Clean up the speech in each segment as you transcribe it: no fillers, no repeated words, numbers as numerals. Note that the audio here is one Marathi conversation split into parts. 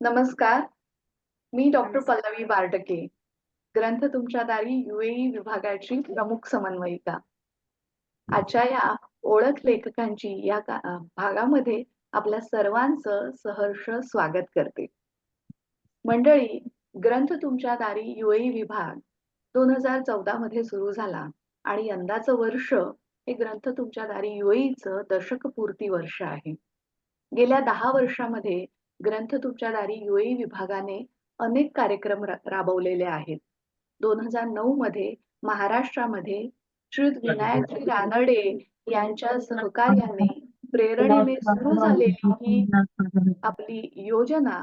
नमस्कार. मी डॉक्टर नमस्कार. पल्लवी बारटके, ग्रंथ तुमच्या दारी UAE विभागाची प्रमुख समन्वयिका. आजच्या या ओळख लेखकांची भागामध्ये आपल्या सर्वांचं सहर्ष स्वागत करते. मंडळी, ग्रंथ तुमच्या दारी UAE विभाग 2014 मध्ये सुरू झाला आणि यंदाचं वर्ष हे ग्रंथ तुमच्या दारी UAEचं दशकपूर्ती वर्ष आहे. गेल्या 10 वर्षामध्ये ग्रंथ तुमच्या दारी UAE विभागाने अनेक कार्यक्रम राबवलेले आहेत. 2009 मध्ये महाराष्ट्रामध्ये श्रीयुत विनायकजी रानडे यांच्या सहकार्याने प्रेरणेने सुरू झालेली ही आपली योजना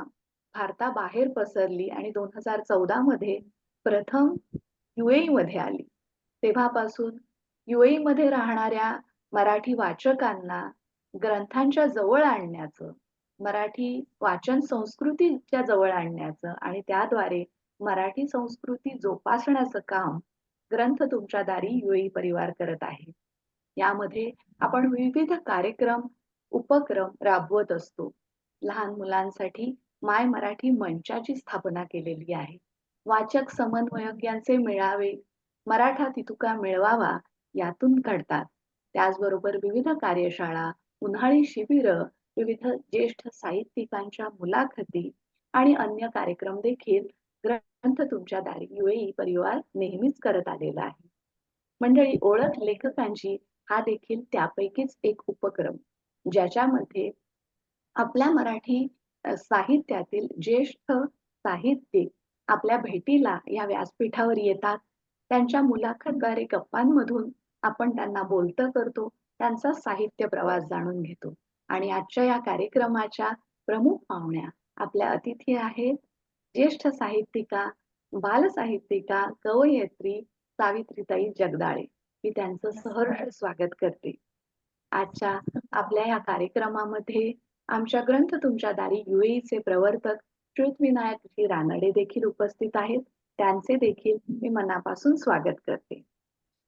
भारताबाहेर पसरली आणि 2014 मध्ये प्रथम UAE मध्ये आली. तेव्हापासून UAE मध्ये राहणाऱ्या मराठी वाचकांना ग्रंथांच्या जवळ आणण्याचं, मराठी वाचन संस्कृतीच्या जवळ आणण्याचं आणि त्याद्वारे मराठी संस्कृती जोपासण्याचं काम ग्रंथ तुमच्या दारी UAE परिवार करत आहे. यामध्ये आपण विविध कार्यक्रम, उपक्रम राबवत असतो. लहान मुलांसाठी माय मराठी मंचाची स्थापना केलेली आहे. वाचक समन्वयक यांचे मेळावे, मराठा तितुका मिळवावा यातून घडतात. त्याचबरोबर विविध कार्यशाळा, उन्हाळी शिबिरं, विविध ज्येष्ठ साहित्यिकांच्या मुलाखती आणि अन्य कार्यक्रम देखील ग्रंथ तुमच्या दारी UAE परिवार नेहमीच करत आलेला आहे. मंडळी, ओळख लेखकांची हा देखील त्यापैकीच एक उपक्रम, ज्याच्यामध्ये आपल्या मराठी साहित्यातील ज्येष्ठ साहित्यिक आपल्या भेटीला या व्यासपीठावर येतात. त्यांच्या मुलाखतद्वारे गप्पांमधून आपण त्यांना बोलतं करतो, त्यांचा साहित्य प्रवास जाणून घेतो. आणि आजच्या या कार्यक्रमाच्या प्रमुख पाहुण्या आपल्या अतिथी आहेत ज्येष्ठ साहित्यिका, बालसाहित्यिका, कवयित्री सावित्रीताई जगदाळे. मी त्यांचं सहर्ष स्वागत करते. आजच्या आपल्या या कार्यक्रमामध्ये आमच्या ग्रंथ तुमच्या दारी UAEचे प्रवर्तक श्रीयुत विनायकजी रानडे देखील उपस्थित आहेत. त्यांचे देखील मी मनापासून स्वागत करते.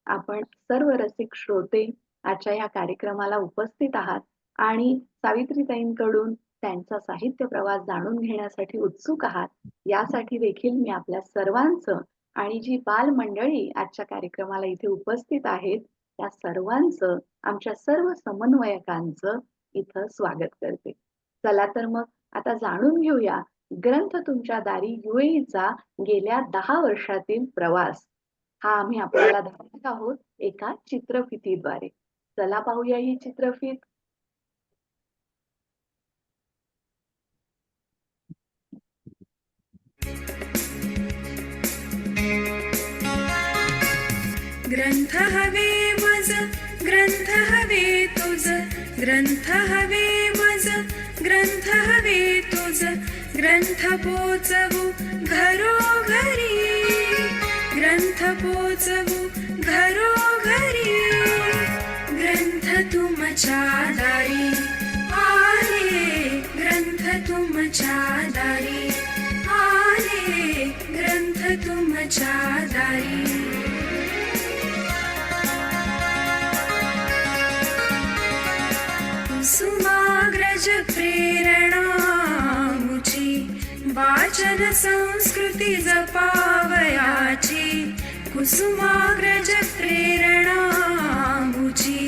आपण सर्व रसिक श्रोते आजच्या या कार्यक्रमाला उपस्थित आहात आणि सावित्रीताईंकडून त्यांचा साहित्य प्रवास जाणून घेण्यासाठी उत्सुक आहात. यासाठी देखील मी आपल्या सर्वांचं आणि जी बालमंडळी आजच्या कार्यक्रमाला इथे उपस्थित आहेत, त्या सर्वांचं, आमच्या सर्व समन्वयकांचं इथं स्वागत करते. चला तर मग आता जाणून घेऊया ग्रंथ तुमच्या दारी UAEचा गेल्या 10 वर्षातील प्रवास. हा आम्ही आपल्याला दाखवत आहोत एका चित्रफितीद्वारे. चला पाहूया ही चित्रफीत. ग्रंथ हवे मज, ग्रंथ हवे तुझ, ग्रंथ हवे मज, ग्रंथ हवे तुझ, ग्रंथ पोचवू घरोघरी, ग्रंथ पोचवू घरोघरी, ग्रंथ तुमच्या दारी आले, ग्रंथ तुमच्या दारी आले, ग्रंथ तुमच्या दारी. कुसुमाग्रज प्रेरणा मुची, वाचन संस्कृती जपावयाची, कुसुमाग्रज प्रेरणा मुची,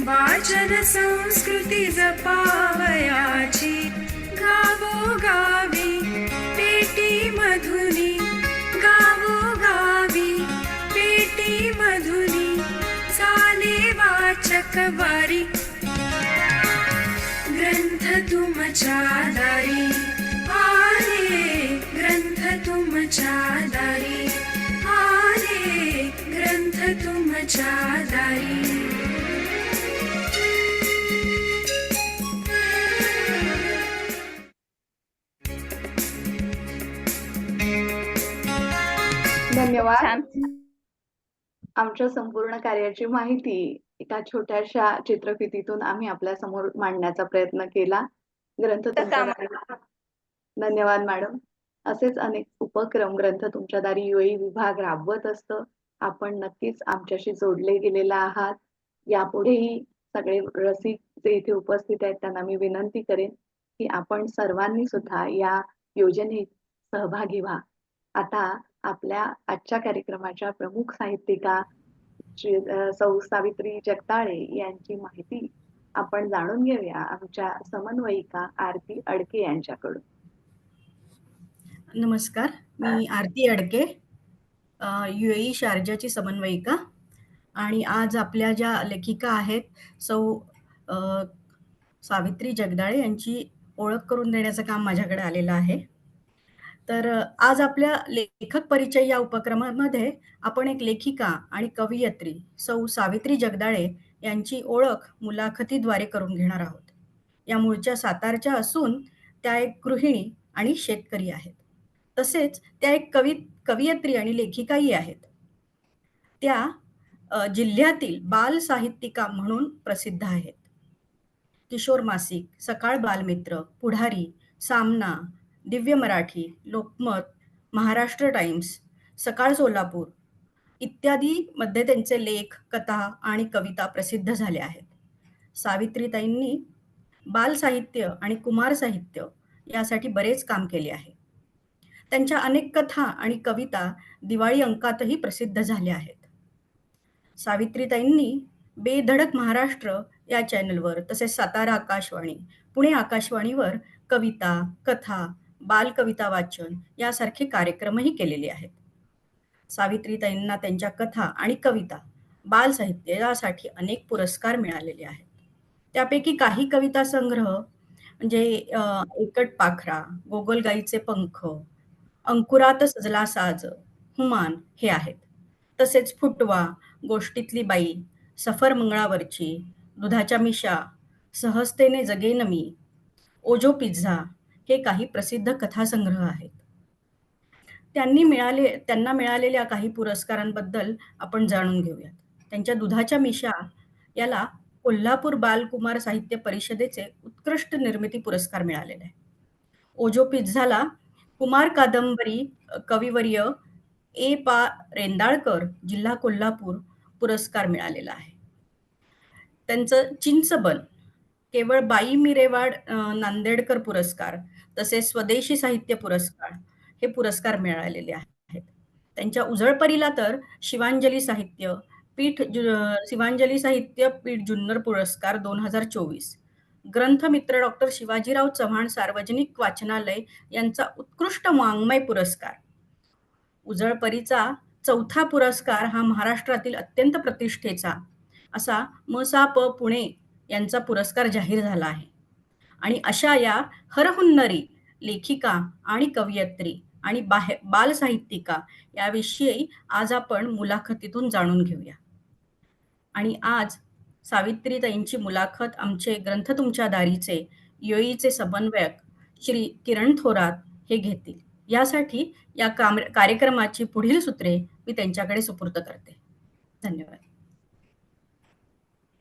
वाचन संस्कृती जपावयाची, गावोगावी पेटी मधुनी, गावोगावी पेटी मधुनी, चाले वाचक वारी, ग्रंथ तुमच्या दारी आले, ग्रंथ तुमच्या दारी आले, ग्रंथ तुमच्या दारी. धन्यवाद. छान. आमच्या संपूर्ण कार्याची माहिती एका छोट्याशा चित्रफितीतून आम्ही आपल्या समोर मांडण्याचा प्रयत्न केला. ग्रंथ तुमच्या काम. दारी. धन्यवाद मॅडम. असेच अनेक उपक्रम ग्रंथ तुमच्या दारी UAE विभाग राबवत असतं. आपण नक्कीच आमच्याशी जोडले गेलेला आहात. यापुढेही सगळे रसिक जे इथे उपस्थित आहेत त्यांना मी विनंती करेन की आपण सर्वांनी सुद्धा या योजनेत सहभागी व्हा. आता आपल्या आजच्या कार्यक्रमाच्या प्रमुख साहित्यिका सौ सावित्री जगदाळे यांची माहिती आपण जाणून घेऊया आमच्या समन्वयिका आरती अडके यांच्याकडून. नमस्कार, मी आरती अडके, UAE शारजाची समन्वयिका. आणि आज आपल्या ज्या लेखिका आहेत सौ अ, सावित्री जगदाळे यांची ओळख करून देण्याचं काम माझ्याकडे आलेलं आहे. तर आज आपल्या लेखक परिचय या उपक्रमामध्ये आपण एक लेखिका आणि कवयित्री सौ सावित्री जगदाळे यांची ओळख मुलाखतीद्वारे करून घेणार आहोत. या मूळच्या सातारच्या असून त्या एक गृहिणी आणि शेतकरी आहेत. तसेच त्या एक कवयित्री आणि लेखिकाही आहेत. त्या जिल्ह्यातील बाल साहित्यिका म्हणून प्रसिद्ध आहेत. किशोर मासिक, सकाळ बालमित्र, पुढारी, सामना, दिव्य मराठी, लोकमत, महाराष्ट्र टाइम्स, सकाळ सोलापूर इत्यादी मध्ये त्यांचे लेख, कथा आणि कविता प्रसिद्ध झाल्या आहेत. सावित्रीताईंनी बाल साहित्य आणि कुमार साहित्य यासाठी बरेच काम केले आहे. त्यांच्या अनेक कथा आणि कविता दिवाळी अंकातही प्रसिद्ध झाल्या आहेत. सावित्रीताईंनी बेधडक महाराष्ट्र या चॅनलवर, तसेच सातारा आकाशवाणी, पुणे आकाशवाणीवर कविता, कथा, बालकविता वाचन यासारखे कार्यक्रमही केलेले आहेत. सावित्रीताईंना त्यांच्या कथा आणि कविता, बाल साहित्य यासाठी अनेक पुरस्कार मिळालेले आहेत. त्यापैकी काही कविता संग्रह म्हणजे एकट पाखरा, गोगलगाईचे पंख, अंकुरात सजला साज, हुमान हे आहेत. तसेच फुटवा, गोष्टीतली बाई, सफर मंगळावरची, दुधाच्या मिशा, सहजतेने जगेन मी, ओजो पिझ्झा हे काही प्रसिद्ध कथासंग्रह आहेत. त्यांना मिळालेल्या काही पुरस्कारांबद्दल आपण जाणून घेऊयात. त्यांच्या दुधाच्या मिशा याला कोल्हापूर बालकुमार साहित्य परिषदेचे उत्कृष्ट निर्मिती पुरस्कार मिळालेले आहे. ओजो पिझ्झाला कुमार कादंबरी कविवर्य पा रेंदाळकर, जिल्हा कोल्हापूर पुरस्कार मिळालेला आहे. त्यांचं चिंचबन केवळ बाई मिरेवाड नांदेडकर पुरस्कार, तसेच स्वदेशी साहित्य पुरस्कार हे पुरस्कार मिळालेले आहेत. त्यांच्या उजळपरीला तर शिवांजली साहित्य पीठ जुन्नर पुरस्कार 2024, ग्रंथमित्र डॉक्टर शिवाजीराव चव्हाण सार्वजनिक वाचनालय यांचा उत्कृष्ट वाङ्मय पुरस्कार, उजळपरीचा 4था पुरस्कार हा महाराष्ट्रातील अत्यंत प्रतिष्ठेचा असा म.सा.प. पुणे यांचा पुरस्कार जाहीर झाला आहे. आणि अशा या हरहुन्नरी लेखिका आणि कवयित्री आणि बाल साहित्यिका याविषयी आज आपण मुलाखतीतून जाणून घेऊया. आणि आज सावित्रीताईंची मुलाखत आमचे ग्रंथ तुमच्या दारीचे UAEचे समन्वयक श्री किरण थोरात हे घेतील. यासाठी या कार्यक्रमाची पुढील सूत्रे मी त्यांच्याकडे सुपूर्द करते. धन्यवाद.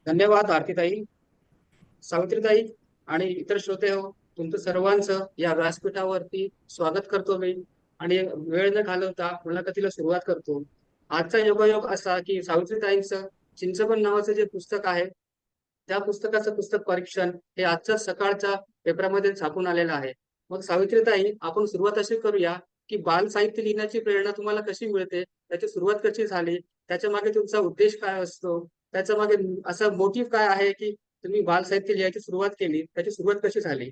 धन्यवाद आरतीताई. सावित्रीताई आणि इतर श्रोते हो, तुमचं सर्वांचं या व्यासपीठावरती स्वागत करतो मी आणि वेळ न घालवता मुलाखतीला सुरुवात करतो. आजचा योगायोग असा की सावित्रीताईंचं चिंचबन नावाचं जे पुस्तक आहे त्या पुस्तकाचं पुस्तक परीक्षण हे आजच्या सकाळच्या पेपरामध्ये छापून आलेलं आहे. मग सावित्रीताई, आपण सुरुवात अशी करूया की बाल साहित्य लिहिण्याची प्रेरणा तुम्हाला कशी मिळते, त्याची सुरुवात कशी झाली, त्याच्या मागे तुमचा उद्देश काय असतो, त्याच्या मागे असा मोटिव्ह काय आहे की तुम्ही बाल साहित्य लिहायची सुरुवात केली, त्याची सुरुवात कशी झाली?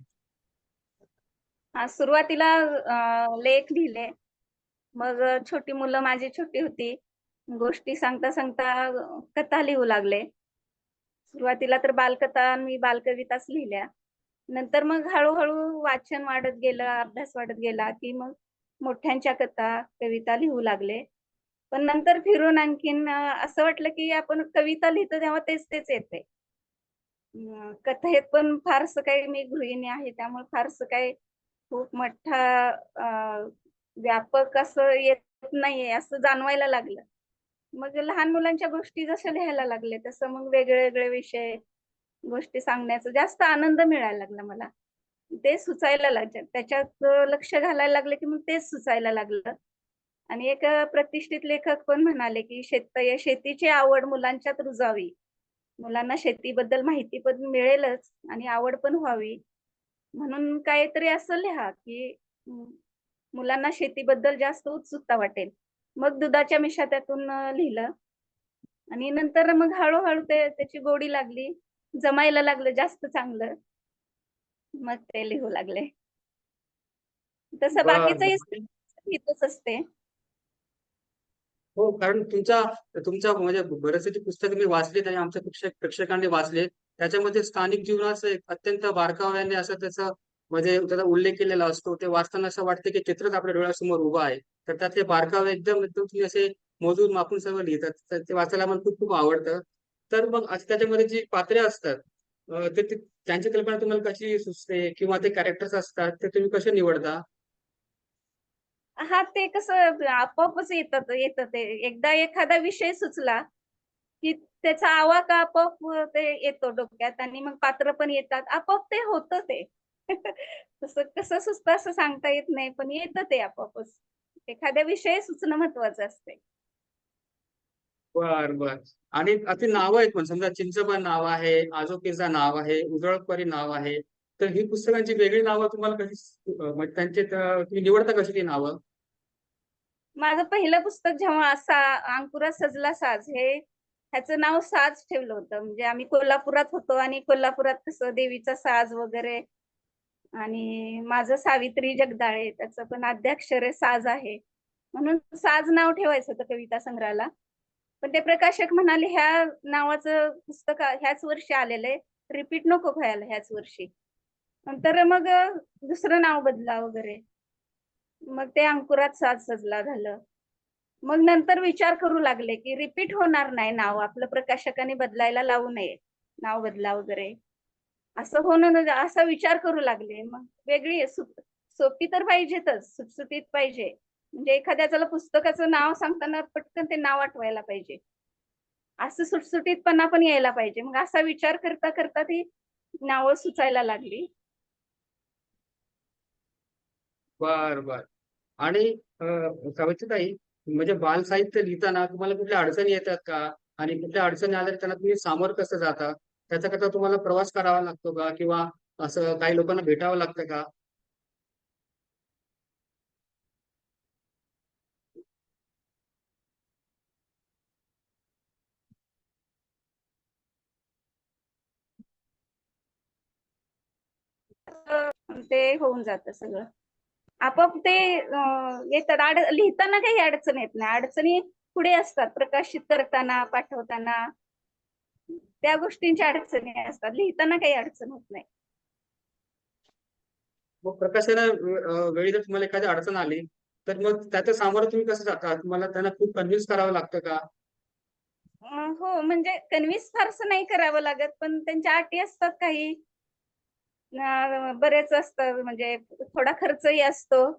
सुरुवातीला लेख लिहिले. मग छोटी मुलं माझी छोटी होती, गोष्टी सांगता सांगता कथा लिहू लागले. सुरुवातीला तर बालकथा आणि बालकविताच लिहिल्या. नंतर मग हळूहळू वाचन वाढत गेलं, अभ्यास वाढत गेला की मग मोठ्यांच्या कथा, कविता लिहू लागले. पण नंतर फिरून आणखीन असं वाटलं की आपण कविता लिहितो तेव्हा तेच तेच येते. कथेत पण फारसं काही, मी गृहिणी आहे त्यामुळे फारसं काही खूप मोठा व्यापक असं येत नाहीये असं जाणवायला लागलं. मग लहान मुलांच्या गोष्टी जशा लिहायला लागले तसं मग वेगळे वेगळे विषय गोष्टी सांगण्याचा जास्त आनंद मिळायला लागला मला. ते सुचायला लागलं, त्याच्यात लक्ष घालायला लागले की मग तेच सुचायला लागलं. आणि एक प्रतिष्ठित लेखक पण म्हणाले की शेतीची आवड मुलांच्यात रुजावी, मुलांना शेतीबद्दल माहिती पण मिळेलच आणि आवड पण व्हावी, म्हणून काहीतरी असं लिहा की अं, मुलांना शेतीबद्दल जास्त उत्सुकता वाटेल. मग दुधाच्या मिशा त्यातून लिहिलं आणि नंतर मग हळू-हळू त्याची गोडी लागली. जमायला लागलं जास्त चांगलं. मग ते लिहू लागले. तसं बर बाकीचंही बर. लिहितच असते. हो, कारण तुमच्या तुमच्या म्हणजे बरेचसे पुस्तकं मी वाचलीत आणि आमच्या प्रेक्षकांनी वाचले. त्याच्यामध्ये स्थानिक जीवनाचं एक अत्यंत बारकाव्याने असं त्याचा म्हणजे त्याचा उल्लेख केलेला असतो. ते वाचताना असं वाटतं की चित्रच आपल्या डोळ्यासमोर उभं आहे. तर त्यातले बारकावे एकदम एकदम तुम्ही असे मोजून मापून सर्व लिहितात. तर ते वाचायला मला खूप खूप आवडतं. तर मग असं त्याच्यामध्ये जी पात्रे असतात त्यांची कल्पना तुम्हाला कशी सुचते किंवा ते कॅरेक्टर्स असतात ते तुम्ही कसे निवडता? हां, ते कसं आपोआपच येतं ते. एकदा एखादा विषय सुचला, की त्याचा आवाका आपोआप ते येतो डोक्यात आणि मग पात्र पण येतात. आपोआप ते होतं ते. तसं कसं सुचतं असं सांगता येत नाही, पण येतं ते आपोआपच. एखाद्या विषयी सुचणं महत्वाचं असते. बर बर. आणि अशी नावं आहेत पण समजा चिंचबा नाव आहे, आजोकेचा नाव आहे, उजळपरी नाव आहे. तर ही पुस्तकांची वेगळी नावं तुम्हाला म्हणजे तुम्ही निवडता कशी ती नावं? माझं पहिलं पुस्तक जेव्हा अंकुरात सजला साज ह्याचं नाव साज ठेवलं होतं. म्हणजे आम्ही कोल्हापुरात होतो आणि कोल्हापुरात कसं देवीचा साज वगैरे आणि माझं सावित्री जगदाळे त्याचं पण आद्याक्षर आहे साज आहे. म्हणून साज नाव ठेवायचं होतं कविता संग्रहाला. पण ते प्रकाशक म्हणाले, "ह्या नावाचं पुस्तक ह्याच वर्षी आलेलं आहे. रिपीट नको व्हायला ह्याच वर्षी." नंतर मग दुसरं नाव बदला वगैरे. मग ते अंकुरात साज सजला झालं. मग नंतर विचार करू लागले, की रिपीट होणार नाही नाव. आपलं प्रकाशकाने बदलायला लावू नये. नाव बदला वगैरे. असं होणं असा विचार करू लागले. मग वेगळी सोपी तर पाहिजेतच, सुटसुटीत पाहिजे. म्हणजे एखाद्याला पुस्तकाचं नाव सांगताना पटकन ते नाव आठवायला पाहिजे. असं सुटसुटीतपणा पण यायला पाहिजे. मग असा विचार करता, करता ती नावं सुचायला लागली. बर बर. आणि सावित्रीताई म्हणजे बालसाहित्य लिहिताना तुम्हाला कुठल्या अडचणी येतात का? आणि कुठल्या अडचणी आल्या तर त्यांना तुम्ही सामोरं कसं जाता? त्याच्याकरता तुम्हाला प्रवास करावा लागतो का? किंवा असं काही लोकांना भेटावं लागतं का? ते होऊन जातं सगळं. आपोआप ते येतात. लिहिताना काही अडचण येत नाही. अडचणी पुढे असतात. प्रकाशित करताना, पाठवताना त्या गोष्टींच्या अडचणी असतात. लिहिताना काही अडचण होत नाही. मग प्रकाशना वेळी जर तुम्हाला एखादी अडचण आली, तर मग त्याच्या सामोरं तुम्ही कसं जाता? तुम्हाला त्यांना खूप कन्व्हिन्स करावं लागतं का? हो, म्हणजे कन्व्हिन्स फारसं नाही करावं लागत, पण त्यांच्या अटी असतात काही. बरेच असतात म्हणजे थोडा खर्चही असतो.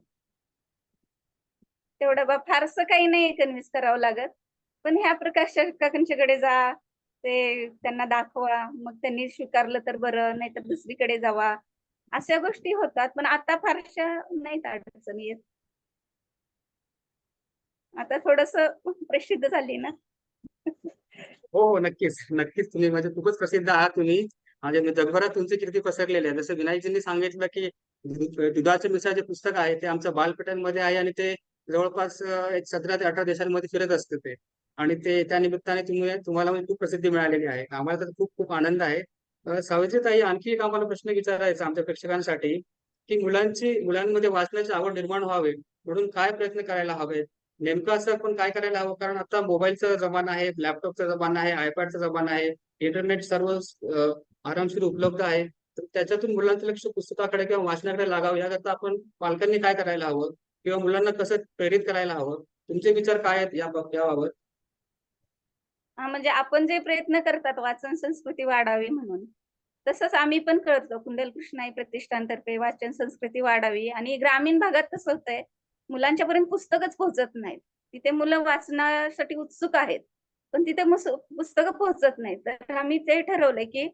तेवढं फारसं काही नाही कन्व्हिन्स करावं लागत. पण ह्या प्रकाशकांच्याकडे जा, ते त्यांना दाखवा. मग त्यांनी स्वीकारलं तर बरं, नाहीतर दुसरीकडे जावा. अशा गोष्टी होतात. पण आता फारशा नाहीत अडचणी येत. आता थोडंसं प्रसिद्ध झाली ना. हो, हो. नक्कीच. नक्कीच तुम्ही म्हणजे खूपच प्रसिद्ध आहात तुम्ही. म्हणजे जगभरात तुमची कीर्ती पसरलेली आहे. जसं विनायकजींनी सांगितलं, की दुधाचे मिसळ जे पुस्तक आहे ते आमच्या बालपटांमध्ये आहे आणि ते जवळपास एक 17 ते 18 देशांमध्ये फिरत असतं ते. आणि ते त्या निमित्ताने तुम्हाला म्हणजे खूप प्रसिद्धी मिळालेली आहे. आम्हाला तर खूप खूप आनंद आहे. सावित्रीताई आणखी एक आम्हाला प्रश्न विचारायचा आहे आमच्या प्रेक्षकांसाठी, की मुलांमध्ये वाचनाची आवड निर्माण व्हावी म्हणून काय प्रयत्न करायला हवेत? नेमकं असं आपण काय करायला हवं? कारण आता मोबाईलचा जमाना आहे, लॅपटॉपचा जमाना आहे, आयपॅडचा जमाना आहे, इंटरनेट सर्व आरामशीर उपलब्ध आहे. तर त्याच्यातून मुलांचं लक्ष पुस्तकाकडे किंवा वाचनाकडे लागावं याकरता आपण पालकांनी काय करायला हवं? किंवा मुलांना कसं प्रेरित करायला हवं? तुमचे विचार काय आहेत याबाबत? म्हणजे आपण जे प्रयत्न करतात वाचन संस्कृती वाढावी म्हणून, तसंच आम्ही पण करतो. कुंडल कृष्णाई प्रतिष्ठानतर्फे वाचन संस्कृती वाढावी आणि ग्रामीण भागात कसं होतंय, मुलांच्यापर्यंत पुस्तकच पोहोचत नाहीत. तिथे मुलं वाचनासाठी उत्सुक आहेत, पण तिथे पुस्तकं पोहोचत नाहीत. तर आम्ही ते ठरवलंय, की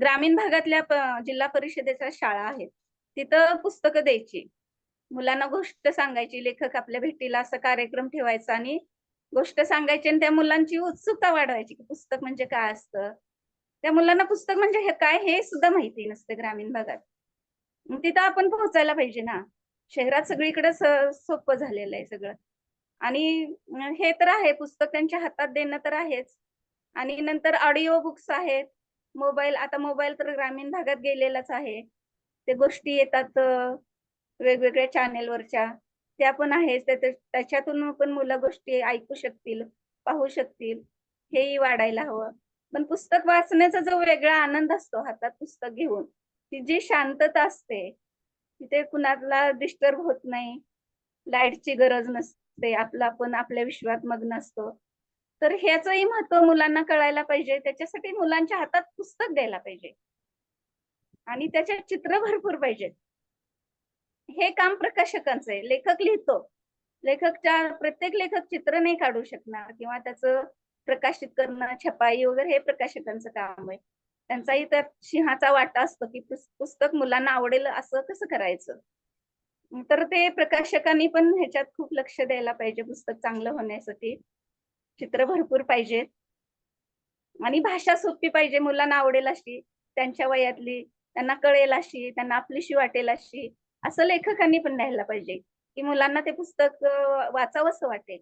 ग्रामीण भागातल्या जिल्हा परिषदेच्या शाळा आहेत. तिथं पुस्तकं द्यायची. मुलांना गोष्ट सांगायची. लेखक आपल्या भेटीला असा कार्यक्रम ठेवायचा आणि गोष्ट सांगायची आणि त्या मुलांची उत्सुकता वाढवायची, की पुस्तक म्हणजे काय असतं? त्या मुलांना पुस्तक म्हणजे हे काय हे सुद्धा माहिती नसतं ग्रामीण भागात. मग तिथं आपण पोहोचायला पाहिजे ना. शहरात सगळीकडे सोपं झालेलं आहे सगळं. आणि हे तर आहे, पुस्तक त्यांच्या हातात देणं तर आहेच. आणि नंतर ऑडिओ बुक्स आहेत. आता मोबाईल तर ग्रामीण भागात गेलेलाच आहे. ते गोष्टी येतात वेगवेगळ्या चॅनेलवरच्या. त्या पण आहेत. त्याच्यातून पण मुलं गोष्टी ऐकू शकतील, पाहू शकतील. हेही वाढायला हवं. पण पुस्तक वाचण्याचा जो वेगळा आनंद असतो हातात पुस्तक घेऊन, ती जी शांतता असते, तिथे कुणाला डिस्टर्ब होत नाही. लाईटची गरज नसते. आपला आपण आपल्या विश्वात मग्न असतो. तर ह्याचंही महत्त्व मुलांना कळायला पाहिजे. त्याच्यासाठी मुलांच्या हातात पुस्तक द्यायला पाहिजे. आणि त्याच्यात चित्र भरपूर पाहिजेत. हे काम प्रकाशकांचं आहे. लेखक लिहितो. प्रत्येक लेखक चित्र नाही काढू शकणार किंवा त्याचं प्रकाशित करणं, छपाई वगैरे हे प्रकाशकांचं काम आहे. त्यांचाही त्यात सिंहाचा वाटा असतो, की पुस्तक मुलांना आवडेल असं कसं करायचं. तर ते प्रकाशकांनी पण ह्याच्यात खूप लक्ष द्यायला पाहिजे पुस्तक चांगलं होण्यासाठी. चित्र भरपूर पाहिजेत आणि भाषा सोपी पाहिजे, मुलांना आवडेल अशी, त्यांच्या वयातली, त्यांना कळेल अशी, त्यांना आपलीशी वाटेल अशी. असं लेखकांनी पण द्यायला पाहिजे, की मुलांना ते पुस्तक वाचावंसं वाटेल.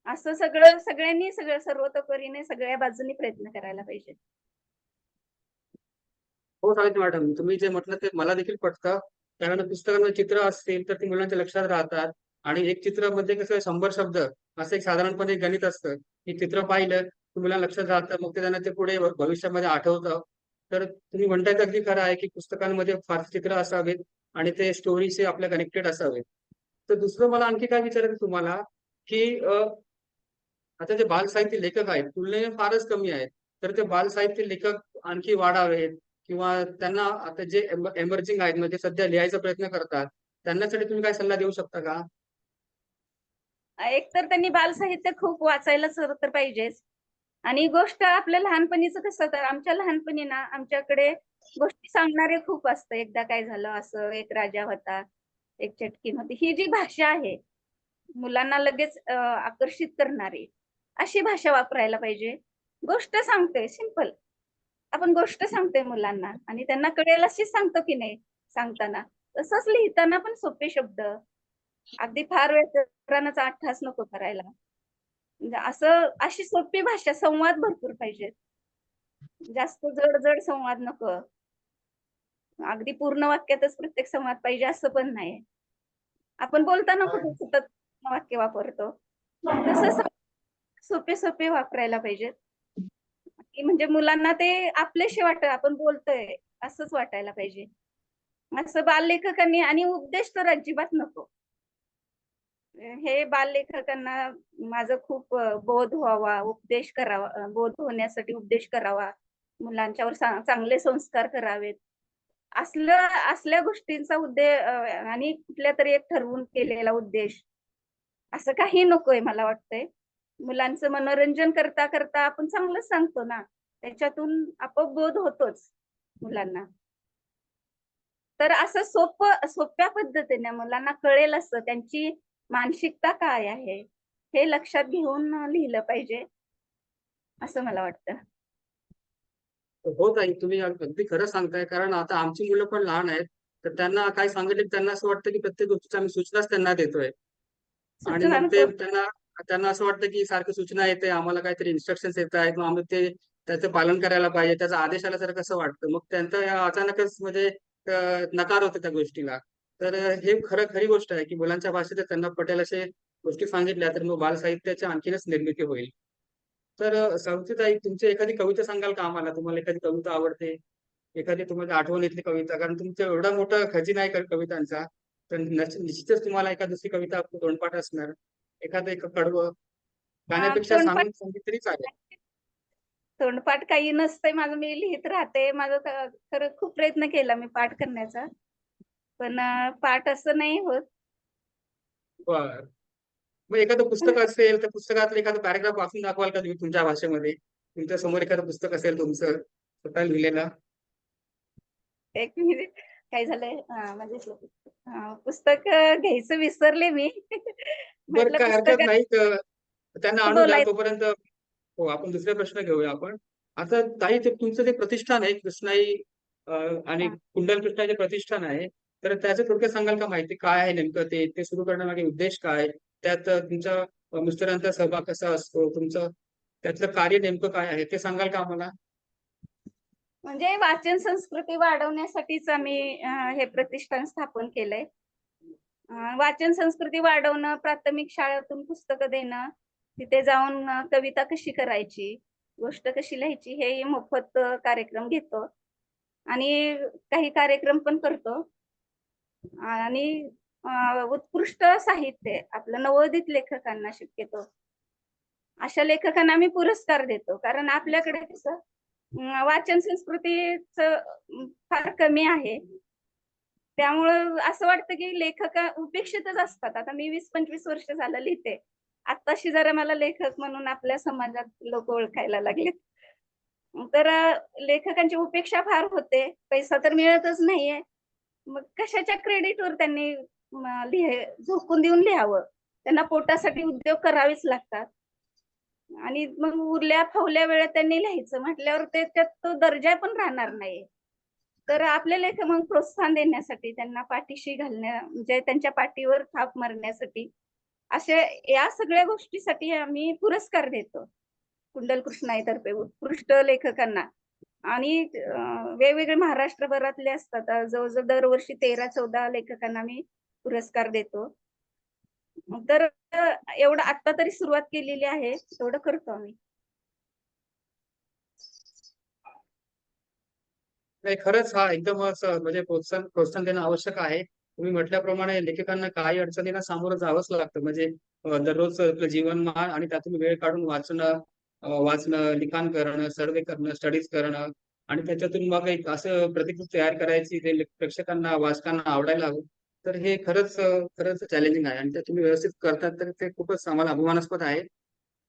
असं सगळ्यांनी सर्वतोपरीने सगळ्या बाजूनी प्रयत्न करायला पाहिजे. हो सावित्री मॅडम, तुम्ही जे म्हटलं ते मला देखील पटतं. कारण पुस्तकामध्ये चित्र असतील तर ती मुलांच्या लक्षात राहतात. आणि एक चित्र म्हणजे कसं 100 शब्द असं एक साधारणपणे गणित असतं, की चित्र पाहिलं की मुलांना लक्षात राहतं, मग ते त्यांना ते पुढे भविष्यामध्ये आठवतं. तर तुम्ही म्हणताय ते अगदी खरं आहे, की पुस्तकांमध्ये फार चित्र असावेत आणि ते स्टोरीशी आपल्या कनेक्टेड असावेत. तर दुसरं मला आणखी काय विचारायचं तुम्हाला, की आता जे बालसाहित्य लेखक आहेत तुलनेने फारच कमी आहेत. तर ते बालसाहित्य लेखक आणखी वाढावेत किंवा त्यांना आता जे एमर्जिंग आहेत म्हणजे सध्या लिहायचा प्रयत्न करतात, त्यांच्यासाठी तुम्ही काय सल्ला देऊ शकता का? एक तर त्यांनी बालसाहित्य खूप वाचायलाच तर पाहिजेच. आणि गोष्ट आपल्या लहानपणीचं कसं, तर आमच्या लहानपणी ना आमच्याकडे गोष्टी सांगणारे खूप असतं. एकदा काय झालं असं, एक राजा होता, एक चटकीन होती. ही जी भाषा आहे, मुलांना लगेच आकर्षित करणारी, अशी भाषा वापरायला पाहिजे. गोष्ट सांगतोय सिंपल. आपण गोष्ट सांगतोय मुलांना आणि त्यांना कळेल अशीच सांगतो की नाही सांगताना. तसंच लिहिताना पण सोपे शब्द, अगदी फार व्याकरणाचा अट्टहास नको करायला. म्हणजे अशी सोपी भाषा, संवाद भरपूर पाहिजेत. जास्त जड संवाद नको. अगदी पूर्ण वाक्यातच प्रत्येक संवाद पाहिजे असं पण नाही. आपण बोलताना कुठे सतत पूर्ण वाक्य वापरतो. तसं सोपे वापरायला पाहिजेत. की म्हणजे मुलांना ते आपलेसे आपण बोलतोय असंच वाटायला पाहिजे. असं बाललेखकांनी, आणि उपदेश तर अजिबात नको. हे बाललेखकांना माझं खूप बोध व्हावा, उपदेश करावा, बोध होण्यासाठी उपदेश करावा. मुलांच्यावर चांगले संस्कार करावेत. असल्या गोष्टींचा आणि कुठल्यातरी एक ठरवून केलेला उद्देश, असं काही नकोय मला वाटतंय. मुलांचं मनोरंजन करता करता आपण चांगलंच सांगतो ना, त्याच्यातून आपोआप बोध होतोच मुलांना. तर असं सोप्या पद्धतीने मुलांना कळेल असं, त्यांची मानसिकता काय आहे हे लक्षात घेऊन लिहिलं पाहिजे, असं मला वाटतं. हो ताई, तुम्ही अगदी खरं सांगताय. कारण आता आमची मुलं पण लहान आहेत. तर त्यांना काय सांगितलं त्यांना असं वाटतं, की प्रत्येक गोष्टीची आम्ही सूचनाच त्यांना देतोय. आणि सूचना मग ते नको. त्यांना त्यांना असं वाटतं, की सारखं सूचना येते, आम्हाला काहीतरी इन्स्ट्रक्शन्स येत आहेत. मग आम्ही त्याचं पालन करायला पाहिजे. त्याचा आदेश आल्यासारखं कसं वाटतं. मग त्यांचं अचानकच म्हणजे नकार होतो त्या गोष्टीला. तर हे खरी गोष्ट आहे, की मुलांच्या भाषेत त्यांना पटेल असे गोष्टी सांगितल्या तर मग बालसाहित्याची आणखीनच निर्मिती होईल. तर सावित्रीताई, तुमची एखादी कविता सांगाल का आम्हाला? तुम्हाला एखादी कविता आवडते? एखादी तुम्हाला आठवणीतली कविता? कारण तुमचा एवढा मोठा खजिना आहे कवितांचा. तर निश्चितच तुम्हाला एखादी दुसरी कविता तोंडपाठ असणार. एखादं एक कडवं, गाण्यापेक्षा तोंडपाठ सांगितली तरी चालेल. तोंडपाठ काही नसतंय माझं, मी लिहित राहते. माझं खरं खूप प्रयत्न केला मी पाठ करण्याचा, पण पाठ असं नाही होत. बरं. मग एखादं पुस्तक असेल, तर पुस्तकातलं एखादं पॅराग्राफ वाचून दाखवाल का तुम्ही तुमच्या भाषेमध्ये? तुमच्या समोर एखादं पुस्तक असेल तुमचं स्वतः लिहिलेलं? एक मिनिट, काय झालंय, म्हणजे पुस्तक घ्यायचं विसरले मी. बरं, म्हटलं काय हरकत पुस्तकात नाही. तर त्यांना आणू द्या बोलायचं. तोपर्यंत. हो, आपण दुसरे प्रश्न घेऊया आपण. आता ताई, ते तुमचं जे प्रतिष्ठान आहे कृष्णाई आणि हा. कुंडल कृष्णाई जे प्रतिष्ठान आहे, तर त्याचं थोडक्यात सांगाल का माहिती काय आहे नेमकं ते सुरू करण्यामागे उद्देश काय? त्यात तुमच्या मिस्टरांचा सहभाग कसा असतो? तुमचं त्यातलं कार्य नेमकं काय आहे ते सांगाल का आम्हाला? म्हणजे वाचन संस्कृती वाढवण्यासाठीच आम्ही हे प्रतिष्ठान स्थापन केलंय. वाचन संस्कृती वाढवणं, प्राथमिक शाळेतून पुस्तकं देणं, तिथे जाऊन कविता कशी करायची, गोष्ट कशी लिहायची हे मोफत कार्यक्रम घेतो आणि काही कार्यक्रम पण करतो. आणि उत्कृष्ट साहित्य आपलं नवोदित लेखकांना शक्यतो अशा लेखकांना आम्ही पुरस्कार देतो. कारण आपल्याकडे कसं वाचन संस्कृतीचं फार कमी आहे. त्यामुळं असं वाटतं की लेखक उपेक्षितच असतात. आता मी 20-25 वर्ष झालं लिहिते. आत्ताशी जरा मला लेखक म्हणून आपल्या समाजात लोक ओळखायला लागलेत. तर लेखकांची उपेक्षा फार होते. पैसा तर मिळतच नाहीये. मग कशाच्या क्रेडिटवर त्यांनी झोकून देऊन लिहावं. त्यांना पोटासाठी उद्योग करावेच लागतात. आणि मग उरल्या फावल्या वेळेत त्यांनी लिहायचं म्हटल्यावर त्यात तो दर्जा पण राहणार नाही. तर आपले लेखक मग प्रोत्साहन देण्यासाठी त्यांना पाठीशी म्हणजे त्यांच्या पाठीवर थाप मारण्यासाठी अशा या सगळ्या गोष्टीसाठी आम्ही पुरस्कार देतो. कुंडल कृष्णाईतर्फे उत्कृष्ट लेखकांना आणि वेगवेगळे महाराष्ट्रभरातले असतात. जवळजवळ दरवर्षी 13-14 लेखकांना आम्ही पुरस्कार देतो. तर एवढं आता तरी सुरुवात केलेली आहे, तेवढं करतो आम्ही. नाही खरंच हा एकदमच म्हणजे प्रोत्साहन देणं आवश्यक आहे. तुम्ही म्हटल्याप्रमाणे लेखकांना काही अडचणींना सामोरं जावंच लागतं. म्हणजे दररोज आपलं जीवनमान आणि त्यातून वेळ काढून वाचणं, लिखाण करणं, सर्वे करणं, स्टडीज करणं आणि त्याच्यातून मग एक असं प्रतिकृती तयार करायची ते प्रेक्षकांना, वाचकांना आवडायला हवं. तर हे खरंच चॅलेंजिंग आहे आणि ते तुम्ही व्यवस्थित करतात तर ते खूपच आम्हाला अभिमानास्पद आहे.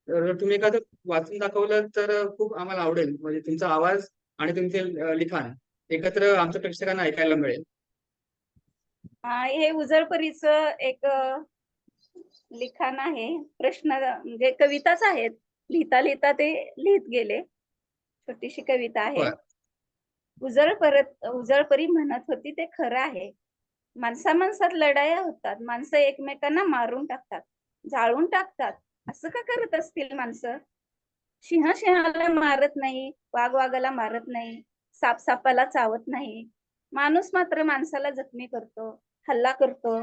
तर तुम्ही एखादं वाचून दाखवलं तर खूप आम्हाला आवडेल. म्हणजे तुमचा आवाज आणि तुमचे लिखाण एकत्र आमच्या प्रेक्षकांना ऐकायला मिळेल. हे उजळपरीचं एक लिखाण आहे. प्रश्न म्हणजे कविताच आहेत. लिहिता लिहिता ते लिहित गेले. छोटीशी कविता आहे. बरं. उजळपरी म्हणत होती ते खरं आहे. माणसात लढाया होतात. माणसं एकमेकांना मारून टाकतात, जाळून टाकतात. असं का करत असतील माणसं? सिंह सिंहाला मारत नाही, वाघ वाघाला मारत नाही, साप सापाला चावत नाही. माणूस मात्र माणसाला जखमी करतो, हल्ला करतो,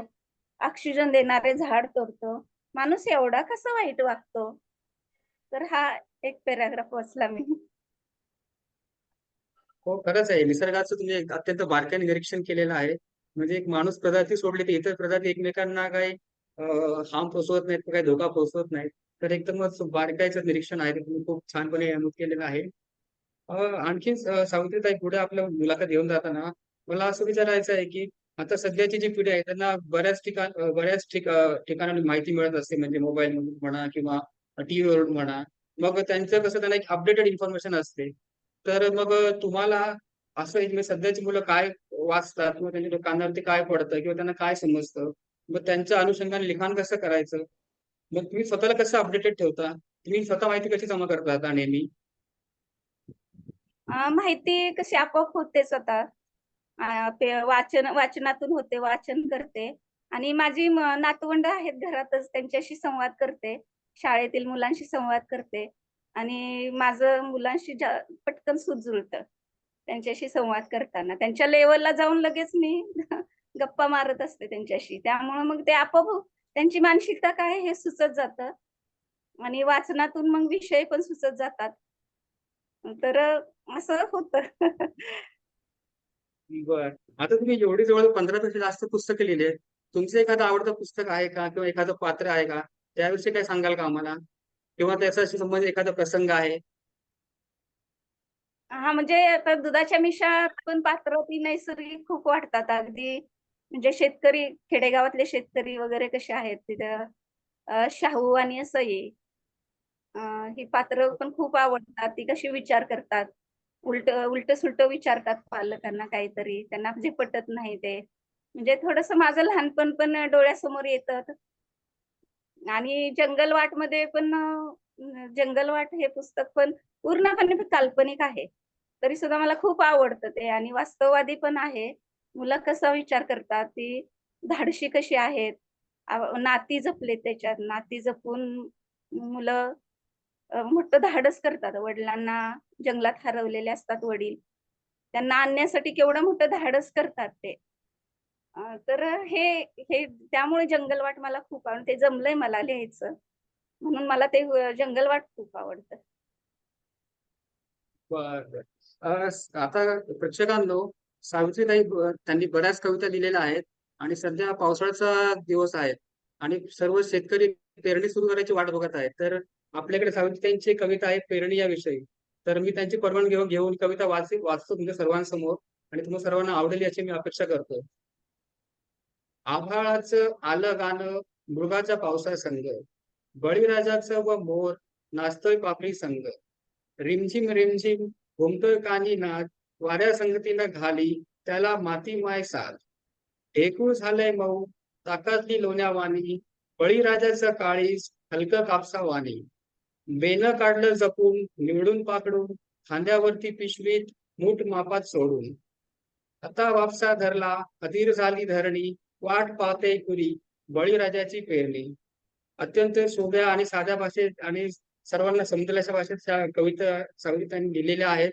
ऑक्सिजन देणारे झाड तोडतो. माणूस एवढा कसा वाईट वागतो? तर हा एक पॅराग्राफ वाचला मी. हो, खरंच आहे. निसर्गाचं तुम्ही एक अत्यंत बारकाईने निरीक्षण केलेलं आहे. म्हणजे एक माणूस प्रजाती सोडली तर इतर प्रजाती एकमेकांना काही हार्म पोहोचवत नाहीत, काही धोका पोहोचवत नाहीत. तर एकदमच बारकाईचं निरीक्षण आहे. ते तुम्ही खूप छानपणे नमूद केलेलं आहे. आणखीन सावित्रीताई पुढे आपल्या मुलाखत घेऊन जाताना मला असं विचारायचं आहे, की आता सध्याची जी पिढी आहे त्यांना बऱ्याच ठिकाणाहून माहिती मिळत असते म्हणजे मोबाईलमधून म्हणा किंवा टीव्हीवरून म्हणा. मग त्यांचं कसं त्यांना एक अपडेटेड इन्फॉर्मेशन असते. तर मग तुम्हाला असं एक म्हणजे सध्याची मुलं काय वाचतात किंवा त्यांच्या कानावरती काय पडतं किंवा त्यांना काय समजतं? मग त्यांच्या अनुषंगाने लिखाण कसं करायचं? मग तुम्ही स्वतःला कसं अपडेटेड ठेवता? तुम्ही स्वतः माहिती कशी जमा करता नेहमी? माहिती कशी आपोआप होतेच आता. वाचनातून होते, वाचन करते आणि माझी नातवंड आहेत घरातच, त्यांच्याशी संवाद करते. शाळेतील मुलांशी संवाद करते आणि माझं मुलांशी पटकन सूत जुळतं. त्यांच्याशी संवाद करताना त्यांच्या लेवलला जाऊन लगेच मी गप्पा मारत असते त्यांच्याशी. त्यामुळे मग ते आपोआप त्यांची मानसिकता काय आहे हे सुचत जातं आणि वाचनातून मग विषय पण सुचत जातात. तर असं होतं. बरं. आता तुम्ही एवढी जवळ 15 पेक्षा जास्त पुस्तकं लिहिली आहेत. तुमचं एखादं आवडतं पुस्तक आहे का? किंवा एखादं पात्र आहे का? त्याविषयी काही सांगाल का आम्हाला? किंवा त्याच्याशी संबंधित एखादा प्रसंग आहे? हा म्हणजे आता दुधाच्या मिशा पण पात्र ती नैसर्गिक खूप वाटतात अगदी. म्हणजे शेतकरी खेडेगावातले शेतकरी वगैरे कसे आहेत तिथं शाहू आणि सई ही पात्र पण खूप आवडतात. ती कशी विचार करतात, उलट सुलट विचारतात पालकांना काहीतरी त्यांना जे पटत नाही ते. म्हणजे थोडस माझं लहानपण पण डोळ्यासमोर येतं. आणि जंगलवाट मध्ये पण जंगलवाट हे पुस्तक पण पूर्णपणे काल्पनिक आहे. तरी सुद्धा मला खूप आवडतं ते आणि वास्तववादी पण आहे. मुलं कसा विचार करतात, ती धाडशी कशी आहेत, नाती जपले त्याच्यात. नाती जपून मुलं मोठं धाडस करतात. वडिलांना जंगलात हरवलेले असतात वडील. त्यांना आणण्यासाठी केवढं मोठं धाडस करतात ते. तर हे हे त्यामुळे जंगलवाट मला खूप आवडते. ते जमलंय मला लिहायचं. म्हणून मला ते जंगलवाट खूप आवडतं. बरं. आता प्रेक्षकांनो, सावित्रीताई त्यांनी बऱ्याच कविता लिहिलेल्या आहेत आणि सध्या पावसाळ्याचा दिवस आहे आणि सर्व शेतकरी पेरणी सुरू करायची वाट बघत आहेत. तर आपल्याकडे सावित्रीताईंची एक कविता आहे पेरणी या विषयी. तर मी त्यांची परवानगी घेऊन कविता वाचतो तुमच्या सर्वांसमोर आणि तुम्हा सर्वांना आवडेल याची मी अपेक्षा करतो. आभाळाचं आलं गाणं मृगाच्या पावसासंग, बळीराजाचं व मोर नाचतोय पापरी संग, रिमझिम रिमझिम घुमतोय कानी नाद, वाऱ्या संगतीनं घाली त्याला माती माय साथ, ढेकूळ झालंय मऊ ताकातली लोण्यावानी, बळीराजाचं काळीज हलकं कापसा वाणी, बेनं काढलं जपून निवडून पाकडून, खांद्यावरती पिशवीत मूठ मापात सोडून, आता वापसा धरला अधीर झाली धरणी, वाट पाहते कुरी बळीराजाची पेरणी. अत्यंत सोप्या आणि साध्या भाषेत आणि सर्वांना समजेल अशा भाषेत त्या कविता सावित्रीताईंनी लिहिलेल्या आहेत.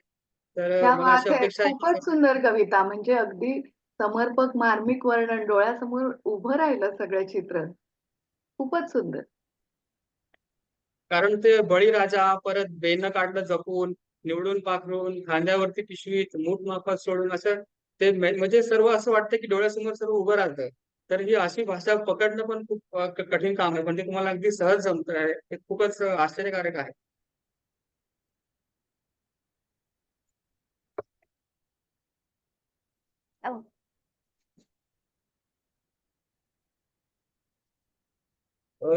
तर क्या मला अशी बात है! अपेक्षा आहे की खूपच सुंदर कविता. म्हणजे अगदी समर्पक मार्मिक वर्णन डोळ्यासमोर उभं राहिलं सगळं चित्र. खूपच सुंदर. कारण ते बळीराजा परत बेनं काढलं जपून निवडून पाखरून खांद्यावरती पिशवीत मूठ मापात सोडून असं ते म्हणजे सर्व असं वाटतं की डोळ्यासमोर सर्व उभं राहतं. तर ही अशी भाषा पकडणं पण खूप कठीण काम आहे, पण ते तुम्हाला अगदी सहज जमत आहे. हे खूपच आश्चर्यकारक आहे. हो.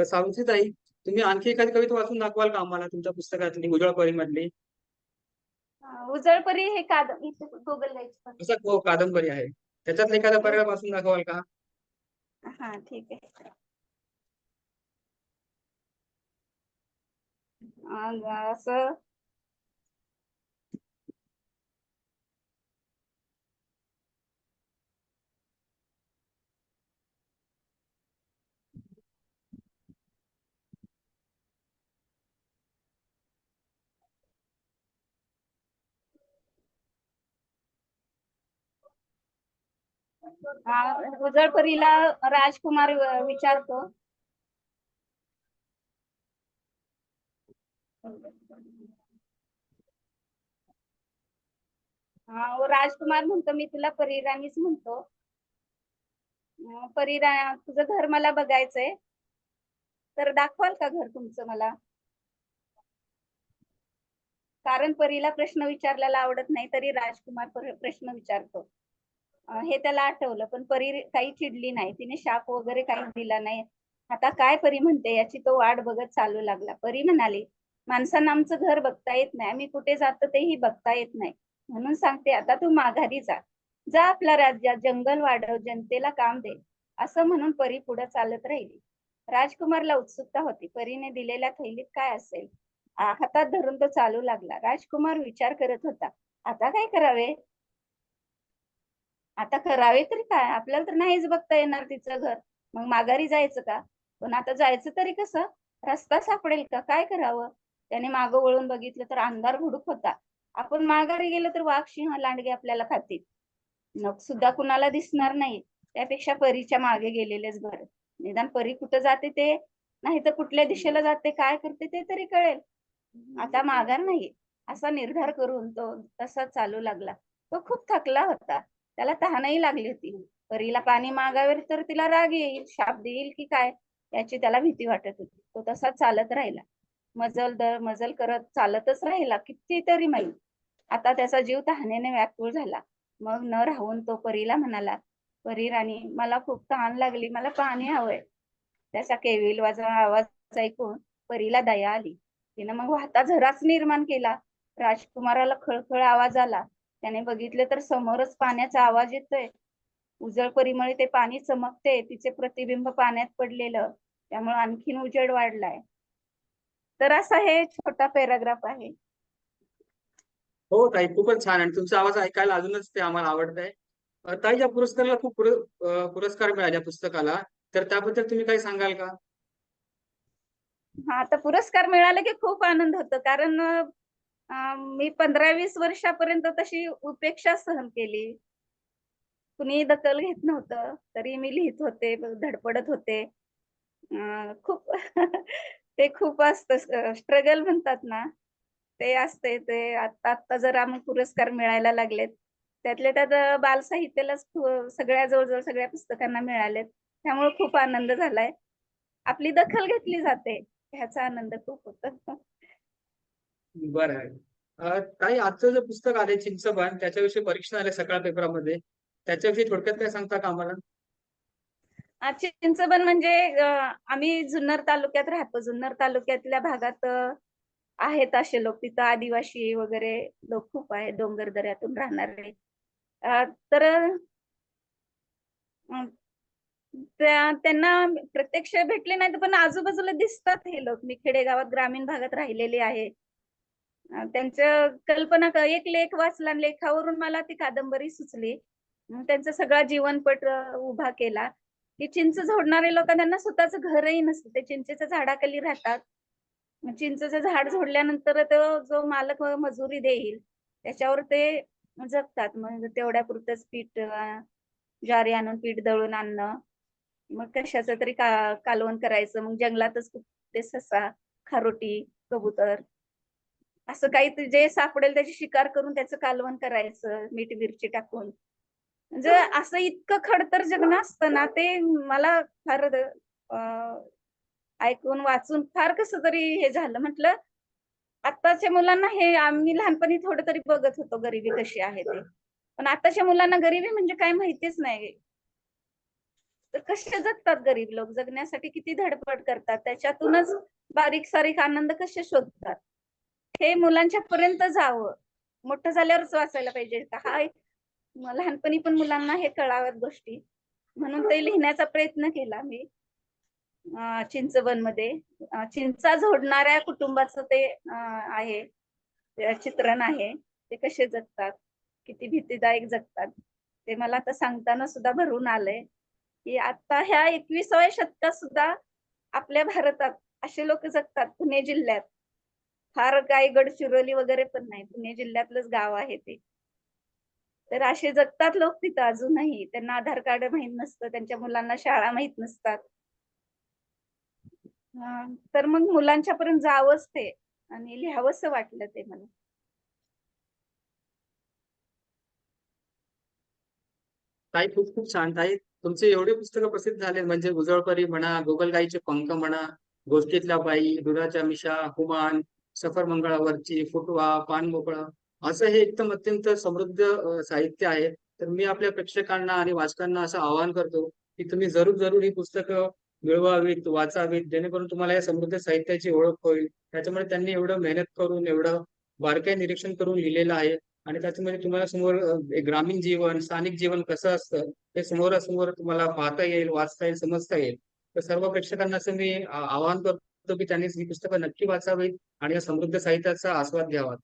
सावित्रीताई, तुम्ही आणखी एखादी कविता वाचून दाखवाल का आम्हाला तुमच्या पुस्तकातली उजळ परी मधली? उजळपरी हे इथे Google असं कादंबरी आहे, त्याच्यातला एखादा हो. पर्याय वाचून दाखवाल का? हां, ठीक आहे. असं उजळपरीला राजकुमार विचारतो. राजकुमार म्हणतो, मी तुला परीराणीच म्हणतो. तुझं घर मला बघायचंय. तर दाखवाल का घर तुमचं मला? कारण परीला प्रश्न विचारलेला आवडत नाही, तरी राजकुमार प्रश्न विचारतो. हे त्याला आठवलं, पण परी काही चिडली नाही. तिने शाप वगैरे काही दिला नाही. आता काय परी म्हणते याची तो वाट बघत चालू लागला. परी म्हणाली, माणसांना आमचं घर बघता येत नाही, आम्ही कुठे जातो तेही बघता येत नाही. म्हणून सांगते, आता तू माघारी जा. जा आपल्या राज्यात जंगल वाढव, जनतेला काम दे. असं म्हणून परी पुढे चालत राहिली. राजकुमारला उत्सुकता होती, परीने दिलेल्या थैलीत काय असेल. हातात धरून तो चालू लागला. राजकुमार विचार करत होता, आता काय करावे. आता करावे तरी काय, आपल्याला तर नाहीच बघता येणार तिचं घर. मग माघारी जायचं का? पण आता जायचं तरी कसं? रस्ता सापडेल का? काय करावं? त्याने मागं वळून बघितलं तर अंधार भुडूक होता. आपण माघारी गेलो तर वाघ सिंह लांडगे आपल्याला खातील. नख सुद्धा कुणाला दिसणार नाही. त्यापेक्षा परीच्या मागे गेलेलेच बरं. निदान परी कुठं जाते ते, नाही तर कुठल्या दिशेला जाते, काय करते ते तरी कळेल. आता माघार नाही, असा निर्धार करून तो तसा चालू लागला. तो खूप थकला होता. त्याला तहानही लागली होती. परीला पाणी मागावे तर तिला राग येईल, शाप देईल की काय याची त्याला भीती वाटत होती. तो तसा चालत राहिला. मजल दर मजल करत चालतच राहिला कितीतरी मैल. आता त्याचा जीव तहानेने व्याकुळ झाला. मग न राहून तो परीला म्हणाला, परी राणी, मला खूप तहान लागली, मला पाणी हवंय. त्याचा केविलवाजा आवाज ऐकून परीला दया आली. तिनं मग वाहता झराच निर्माण केला. राजकुमाराला खळखळ आवाज आला. त्याने बघितले तर समोरच पाण्याचा आवाज येतोय. उजळ परीमुळे ते पाणी चमकते, तिचे प्रतिबिंब पाण्यात पडलेलं. त्यामुळे आणखीन उजेड वाढलाय. तर असा हे छोटा पॅराग्राफ आहे. हो ताई, खूपच छान आणि तुमचा आवाज ऐकायला अजूनच ते आम्हाला आवडतंय. ताई, या पुरस्काराला खूप पुरस्कार मिळाले पुस्तकाला, तर त्याबद्दल तुम्ही काही सांगाल का? हा, आता पुरस्कार मिळाला की खूप आनंद होतो, कारण मी 15-20 वर्षापर्यंत तशी उपेक्षा सहन केली. कुणी दखल घेत नव्हतं, तरी मी लिहित होते, धडपडत होते. खूप ते खूप असतं, स्ट्रगल म्हणतात ना, ते असते. ते आता आता जरा मग पुरस्कार मिळायला लागलेत. त्यातल्या त्यात बालसाहित्यालाच सगळ्या जवळ-जवळ सगळ्या पुस्तकांना मिळालेत. त्यामुळे खूप आनंद झालाय. आपली दखल घेतली जाते, ह्याचा आनंद खूप होतो. बरं आहे. ताई, आजचं जे पुस्तक आलंय चिंचबन, त्याच्याविषयी परीक्षण आले सकाळ पेपरामध्ये. त्याच्याविषयी थोडक्यात काय सांगता का आम्हाला? चिंचबन म्हणजे आम्ही जुन्नर तालुक्यात राहतो. जुन्नर तालुक्यातल्या भागात आहेत असे लोक, तिथं आदिवासी वगैरे लोक खूप आहेत, डोंगरदऱ्यातून राहणारे. तर अं, त्यांना प्रत्यक्ष भेटले नाहीत, पण आजूबाजूला दिसतात हे लोक. मी खेडेगावात ग्रामीण भागात राहिलेले आहे. त्यांचं कल्पना एक लेख वाचला आणि लेखावरून मला ती कादंबरी सुचली. मग त्यांचा सगळा जीवनपट उभा केला, की चिंच झोडणारे लोक, त्यांना स्वतःचं घरही नसतं. ते चिंचेच्या झाडाखाली राहतात. मग चिंचेचं झाड झोडल्यानंतर तो जो मालक मजुरी देईल, त्याच्यावर ते जगतात. मग तेवढ्यापुरतंच पीठ, ज्वारी आणून पीठ दळून आणणं, मग कशाचं तरी कालवण करायचं. मग जंगलातच कुठे ससा, खारोटी, कबूतर असं काही जे सापडेल त्याची शिकार करून त्याचं कालवण करायचं, मीठ मिरची टाकून. म्हणजे असं इतकं खडतर जगणं असतं ना, ते मला फार ऐकून वाचून फार कसं तरी हे झालं. म्हटलं आत्ताच्या मुलांना हे आम्ही लहानपणी थोडं तरी बघत होतो गरिबी कशी आहे ते. पण आताच्या मुलांना गरिबी म्हणजे काय माहितीच नाही. तर कसे जगतात गरीब लोक, जगण्यासाठी किती धडपड करतात, त्याच्यातूनच बारीक सारीक आनंद कसे शोधतात, हे मुलांच्या पर्यंत जावं. मोठं झाल्यावरच वाचायला पाहिजे का हा लहानपणी पण मुलांना हे कळाव्यात गोष्टी, म्हणून ते लिहिण्याचा प्रयत्न केला मी. चिंचबन मध्ये चिंचा झोडणाऱ्या कुटुंबाचं ते आहे, चित्रण आहे. ते कसे जगतात, किती भीतीदायक जगतात, ते मला आता सांगताना सुद्धा भरून आलंय, की आता ह्या 21व्या शतकात सुद्धा आपल्या भारतात असे लोक जगतात. पुणे जिल्ह्यात फार काही गडचिरोली वगैरे पण नाही, पुणे जिल्ह्यातलंच गाव आहे ते. तर असे जगतात लोक तिथं अजूनही. त्यांना आधार कार्ड माहित नसतं, त्यांच्या मुलांना शाळा माहित नसतात. तर मग मुलांच्या पर्यंत जावंच ते आणि लिहावंसं वाटलं ते मला. ताई, खूप खूप छान. ताई, तुमचे एवढे पुस्तकं प्रसिद्ध झाले, म्हणजे उजळपरी म्हणा, गोगलगाईचे पंख म्हणा, गोष्टीतल्या बाई, दुधाच्या मिशा, हुमान, सफर मंगळावरची, फुटवा, पान मोकळा, असं हे एकदम अत्यंत समृद्ध साहित्य आहे. तर मी आपल्या प्रेक्षकांना आणि वाचकांना असं आवाहन करतो की तुम्ही जरूर जरूर ही पुस्तकं मिळवावीत, वाचावीत, जेणेकरून तुम्हाला या समृद्ध साहित्याची ओळख होईल. त्याच्यामुळे त्यांनी एवढं मेहनत करून, एवढं बारकाई निरीक्षण करून लिहिलेलं आहे. आणि त्याच्यामध्ये तुम्हाला समोर एक ग्रामीण जीवन, स्थानिक जीवन कसं असतं हे समोरासमोर तुम्हाला पाहता येईल, वाचता येईल, समजता येईल. तर सर्व प्रेक्षकांना असं मी आवाहन करतो की त्यांनी ही पुस्तकं नक्की वाचावीत आणि या समृद्ध साहित्याचा आस्वाद घ्यावा.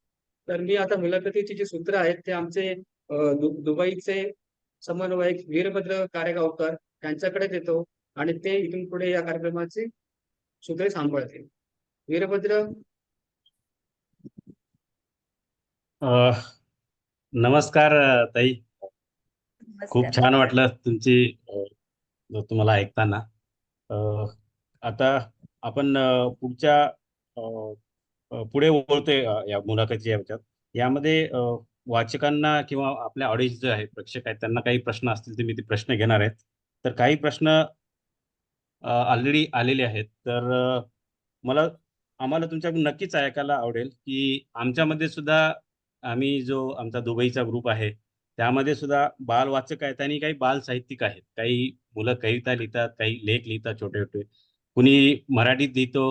तर मी आता मुलाखतीची जी सूत्र आहेत ते आमचे दुबईचे समन्वयक वीरभद्र कारेगावकर यांच्याकडे देतो आणि ते इथून पुढे या कार्यक्रमाची सूत्रे सांभाळतील. वीरभद्र. नमस्कार ताई. खूप नमस्कार. छान वाटलं तुम्हाला ऐकताना. अ, आता आपण पुढच्या अ, अ, पुढे वळतोय या मुलाखतीच्या ह्याच्यात. यामध्ये वाचकांना किंवा आपल्या ऑडियन्स जे आहे, प्रेक्षक आहेत, त्यांना काही प्रश्न असतील तर मी ते प्रश्न घेणार आहेत. तर काही प्रश्न ऑलरेडी आलेले आहेत. तर मला आम्हाला तुमच्याकडून नक्कीच ऐकायला आवडेल की आमच्यामध्ये सुद्धा आम्ही जो आमचा दुबईचा ग्रुप आहे त्यामध्ये सुद्धा बालवाचक आहेत आणि काही बाल साहित्यिक आहेत. काही मुलं कविता लिहितात, काही लेख लिहितात छोटे छोटे, कुणी मराठीत लिहितो,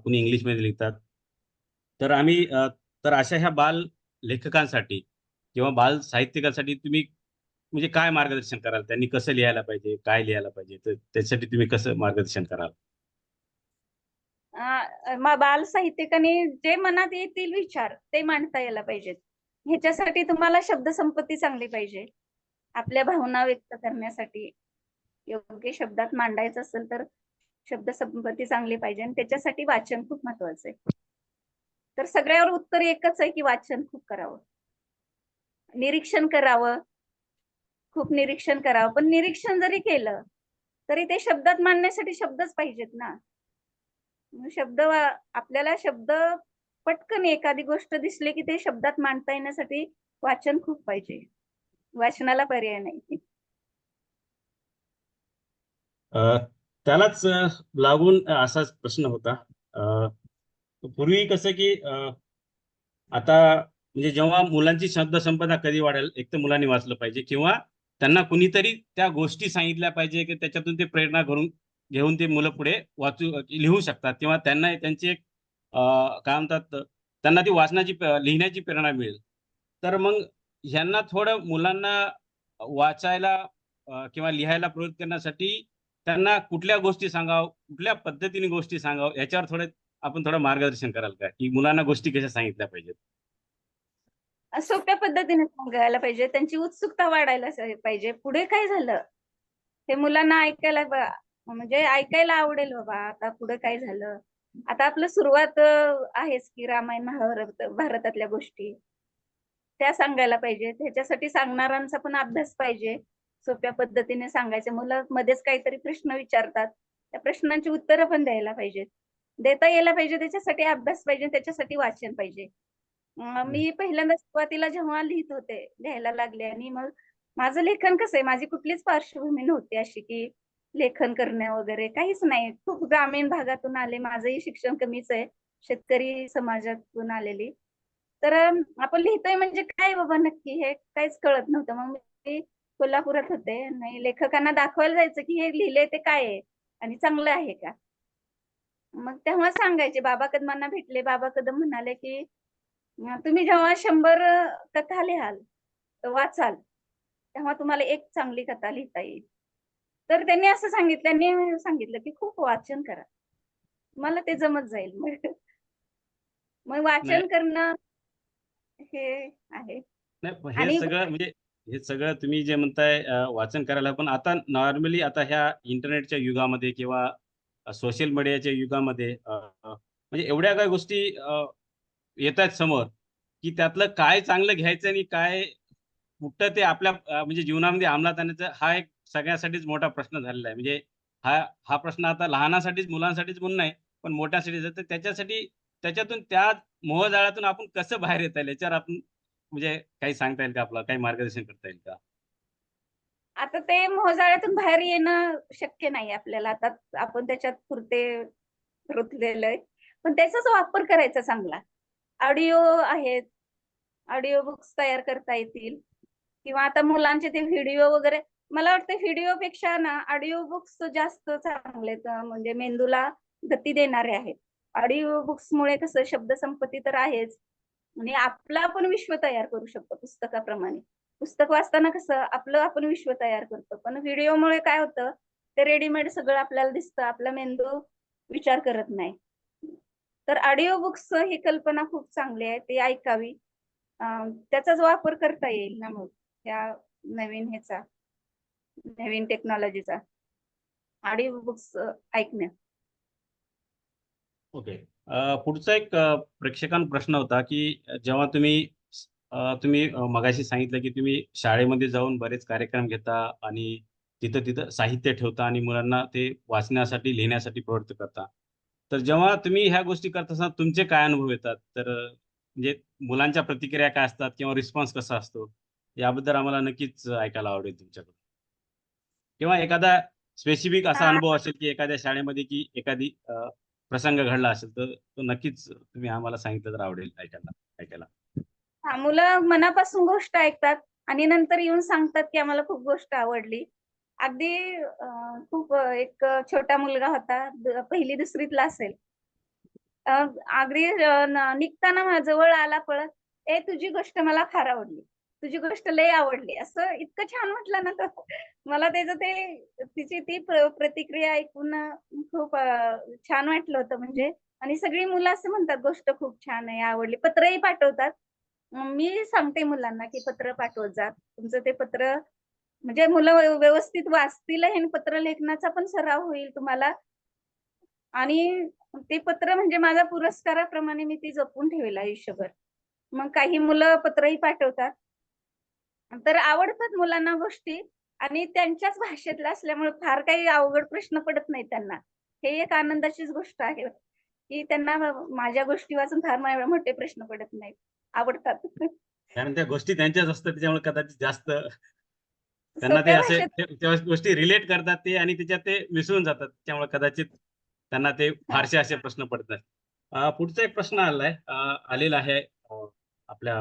कुणी इंग्लिशमध्ये लिहितात. तर तर अशा ह्या बाल लेखकांसाठी किंवा बाल साहित्यिकांसाठी तुम्ही म्हणजे काय मार्गदर्शन कराल? त्यांनी कसं लिहायला पाहिजे, काय लिहायला पाहिजे, तर त्यासाठी तुम्ही कसं मार्गदर्शन कराल? बाल साहित्यिकांनी जे मनात येतील विचार ते मांडता यायला पाहिजेत. ह्याच्यासाठी तुम्हाला शब्दसंपत्ती चांगली पाहिजे आपल्या भावना व्यक्त करण्यासाठी योग्य शब्दात मांडायचं असेल तर शब्दसंपत्ती चांगली पाहिजे आणि त्याच्यासाठी वाचन खूप महत्वाचं आहे. तर सगळ्यावर उत्तर एकच आहे की वाचन खूप करावं, निरीक्षण करावं, खूप निरीक्षण करावं. पण निरीक्षण जरी केलं तरी ते शब्दात मांडण्यासाठी शब्दच पाहिजेत ना. मग आपल्याला शब्द पटकन एखादी गोष्ट दिसली की ते शब्दात मांडता येण्यासाठी वाचन खूप पाहिजे. वाचनाला पर्याय नाही. अ, त्यालाच लागून असाच प्रश्न होता. अ, पूर्वी कसं की आता म्हणजे जेव्हा मुलांची शब्दसंपदा कधी वाढेल, एक तर मुलांनी वाचलं पाहिजे किंवा त्यांना कुणीतरी त्या गोष्टी सांगितल्या पाहिजे की त्याच्यातून ते प्रेरणा घेऊन ते मुलं पुढे लिहू शकतात किंवा त्यांना त्यांची एक काय म्हणतात, त्यांना ती लिहिण्याची प्रेरणा मिळेल. तर मग ह्यांना थोडं मुलांना वाचायला किंवा लिहायला प्रवृत्त करण्यासाठी त्यांना कुठल्या गोष्टी सांगावं, कुठल्या पद्धतीने गोष्टी सांगावं, याच्यावर आपण थोडं मार्गदर्शन कराल का? की मुलांना गोष्टी कशा सांगितल्या पाहिजेत? सोप्या पद्धतीने सांगायला पाहिजे. त्यांची उत्सुकता वाढायला पाहिजे. पुढे काय झालं हे मुलांना म्हणजे ऐकायला आवडेल बाबा आता पुढे काय झालं. आता आपलं सुरुवात आहेच की रामायण भारतातल्या गोष्टी त्या सांगायला पाहिजे. त्याच्यासाठी सांगणाऱ्यांचा पण अभ्यास पाहिजे. सोप्या पद्धतीने सांगायचं. मुलं मध्येच काहीतरी प्रश्न विचारतात. त्या प्रश्नांची उत्तरं पण द्यायला पाहिजेत. देता यायला पाहिजे त्याच्यासाठी अभ्यास पाहिजे, त्याच्यासाठी वाचन पाहिजे. मी पहिल्यांदा सुरुवातीला जेव्हा लिहायला लागले आणि मग माझं लेखन कसं आहे, माझी कुठलीच पार्श्वभूमी नव्हती अशी की लेखन करणं वगैरे काहीच नाही. खूप ग्रामीण भागातून आले. माझंही शिक्षण कमीच आहे. शेतकरी समाजातून आलेली. तर आपण लिहितोय म्हणजे काय बाबा नक्की हे काहीच कळत नव्हतं. मग मी कोल्हापुरात होते आणि लेखकांना दाखवायला जायचं की हे लिहिलंय ते काय आहे आणि चांगलं आहे का? मग तेव्हा सांगायचे बाबा कदमांना भेटले. बाबा कदम म्हणाले की तुम्ही जेव्हा 100 कथा लिहाल, वाचाल, तेव्हा तुम्हाला एक चांगली कथा लिहिता येईल. तर त्यांनी असं सांगितलं की खूप वाचन करा. मला ते जमत जाईल. मग नाही, वाचन करणं हे आहे. नाही, आणि हे सगळं तुम्ही जे म्हणताय वाचन करायला, पण आता नॉर्मली आता ह्या इंटरनेटच्या युगामध्ये किंवा सोशल मीडियाच्या युगामध्ये म्हणजे एवढ्या काही गोष्टी येतायत समोर, की त्यातलं काय चांगलं घ्यायचं आणि काय कुठं ते आपल्या म्हणजे जीवनामध्ये अंमलात आणायचं, हा एक सगळ्यासाठीच मोठा प्रश्न झालेला आहे. म्हणजे हा हा प्रश्न आता लहानासाठीच, मुलांसाठीच म्हणून नाही, पण मोठ्यासाठीच आहे. तर त्याच्यातून त्या मोहजाळ्यातून आपण कसं बाहेर येता येईल याच्यावर आपण म्हणजे काही सांगता येईल का, आपल्याला काही मार्गदर्शन करता येईल का? आता ते मोहजाळ्यातून बाहेर येणं शक्य नाही आपल्याला. आता आपण त्याच्यात रुतलेलो आहे. पण त्याचाच वापर करायचा चांगला. ऑडिओ आहेत. ऑडिओ बुक्स तयार करता येतील किंवा आता मुलांचे ते व्हिडिओ वगैरे मला वाटतं व्हिडिओपेक्षा ना ऑडिओ बुक्स जास्त चांगले आहेत. म्हणजे मेंदूला गती देणारे आहेत. ऑडिओ बुक्समुळे कसं शब्दसंपत्ती तर आहेच आणि आपलं आपण विश्व तयार करू शकतो पुस्तकाप्रमाणे. पुस्तक वाचताना कसं आपलं आपण विश्व तयार करतो. पण व्हिडिओमुळे काय होतं, ते रेडीमेड सगळं आपल्याला दिसतं. आपला मेंदू विचार करत नाही. तर ऑडिओ बुक्स ही कल्पना खूप चांगली आहे. ती ऐकावी. त्याचाच वापर करता येईल ना मग या नवीन नवीन टेक्नॉलॉजीचा. ऑडिओ बुक्स ऐकणं. ओके. पुढचा एक प्रेक्षकांना प्रश्न होता, की जेव्हा तुम्ही मगाशी सांगितलं, की तुम्ही शाळेमध्ये जाऊन बरेच कार्यक्रम घेता आणि तिथं साहित्य ठेवता आणि मुलांना ते वाचण्यासाठी, लिहिण्यासाठी प्रवृत्त करता. तर जेव्हा तुम्ही ह्या गोष्टी करत असताना तुमचे काय अनुभव येतात? तर म्हणजे मुलांच्या प्रतिक्रिया काय असतात किंवा रिस्पॉन्स कसा असतो? याबद्दल आम्हाला नक्कीच ऐकायला आवडेल तुमच्याकडून. किंवा एखादा स्पेसिफिक असा हां, अनुभव असेल, की एखाद्या शाळेमध्ये की एखादी प्रसंग घडला असेल, तर तो नक्कीच तुम्ही आम्हाला सांगितलं तर आवडेल ऐकायला. हां, मुलं मनापासून गोष्ट ऐकतात आणि नंतर येऊन सांगतात, की आम्हाला खूप गोष्ट आवडली. अगदी एक छोटा मुलगा होता. 1ली-2रीतला असेल. अ, अगदी निघताना माझ्याजवळ आला पळत, "ए तुझी गोष्ट मला फार आवडली. तुझी गोष्ट लय आवडली." असं इतकं छान म्हटलं ना तो. मला तिची ती प्रतिक्रिया ऐकून खूप छान वाटलं होतं म्हणजे आणि सगळी मुलं असं म्हणतात, "गोष्ट खूप छान आहे, आवडली." पत्रही पाठवतात. मी सांगते मुलांना, की पत्र पाठवत जा. तुमचं ते पत्र म्हणजे मुलं व्यवस्थित वाचतील हे पत्रलेखनाचा पण सराव होईल तुम्हाला. आणि ते पत्र म्हणजे माझ्या पुरस्काराप्रमाणे मी ती जपून ठेवेल आयुष्यभर. मग काही मुलं पत्रही पाठवतात. तर आवडतात मुलांना गोष्टी आणि त्यांच्याच भाषेतल्या असल्यामुळे फार काही अवघड प्रश्न पडत नाही त्यांना. हे एक आनंदाचीच गोष्ट आहे, की त्यांना माझ्या गोष्टी वाचून फार मोठे प्रश्न पडत नाहीत. आवडतात. कारण त्या गोष्टी त्यांच्याच असतात त्याच्यामुळे कदाचित जास्त त्यांना ते सोप्या असे भाषेत. त्या गोष्टी रिलेट करतात ते आणि त्याच्यात ते मिसळून जातात. त्यामुळे कदाचित त्यांना ते हां. फारसे असे प्रश्न पडत नाहीत. पुढचा एक प्रश्न आलेला आहे आपल्या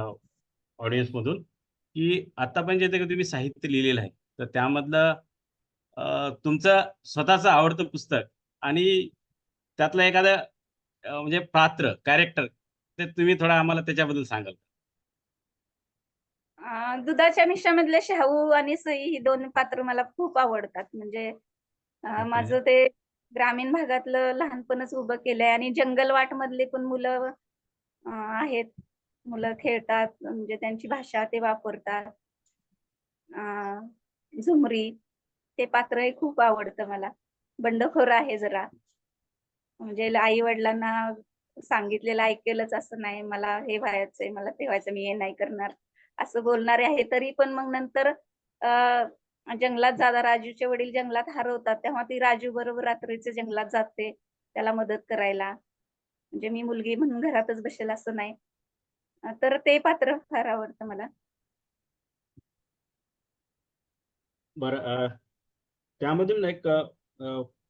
ऑडियन्स मधून, की आतापर्यंत जे काही तुम्ही साहित्य लिहिलेलं आहे, तर त्यामधलं तुमचं स्वतःचं आवडतं पुस्तक आणि त्यातलं एखादं म्हणजे पात्र, कॅरेक्टर ते तुम्ही थोडं आम्हाला त्याच्याबद्दल सांगाल का? दुधाच्या मिश्यामधले शाहू आणि सई ही 2 पात्र मला खूप आवडतात. म्हणजे ओके. माझं ते ग्रामीण भागातलं लहानपणच उभं केलंय आणि जंगलवाट मधली पण मुलं आहेत. मुलं खेळतात म्हणजे त्यांची भाषा ते वापरतात. झुमरी ते पात्रही खूप आवडतं मला. बंडखोर आहे जरा. म्हणजे आई-वडिलांना सांगितलेलं ऐकेलच असं नाही. मला हे व्हायचंय, मला ते व्हायचं, मी हे नाही करणार. असं बोलणारे आहे. तरी पण मग नंतर जंगलात जातात. राजूचे वडील जंगलात हरवतात. तेव्हा ती राजू बरोबर रात्रीचे जंगलात जाते त्याला मदत करायला. म्हणजे मी मुलगी म्हणून घरातच बसेल असं नाही. तर ते पात्र फार आवडतं मला. बरं त्यामधून एक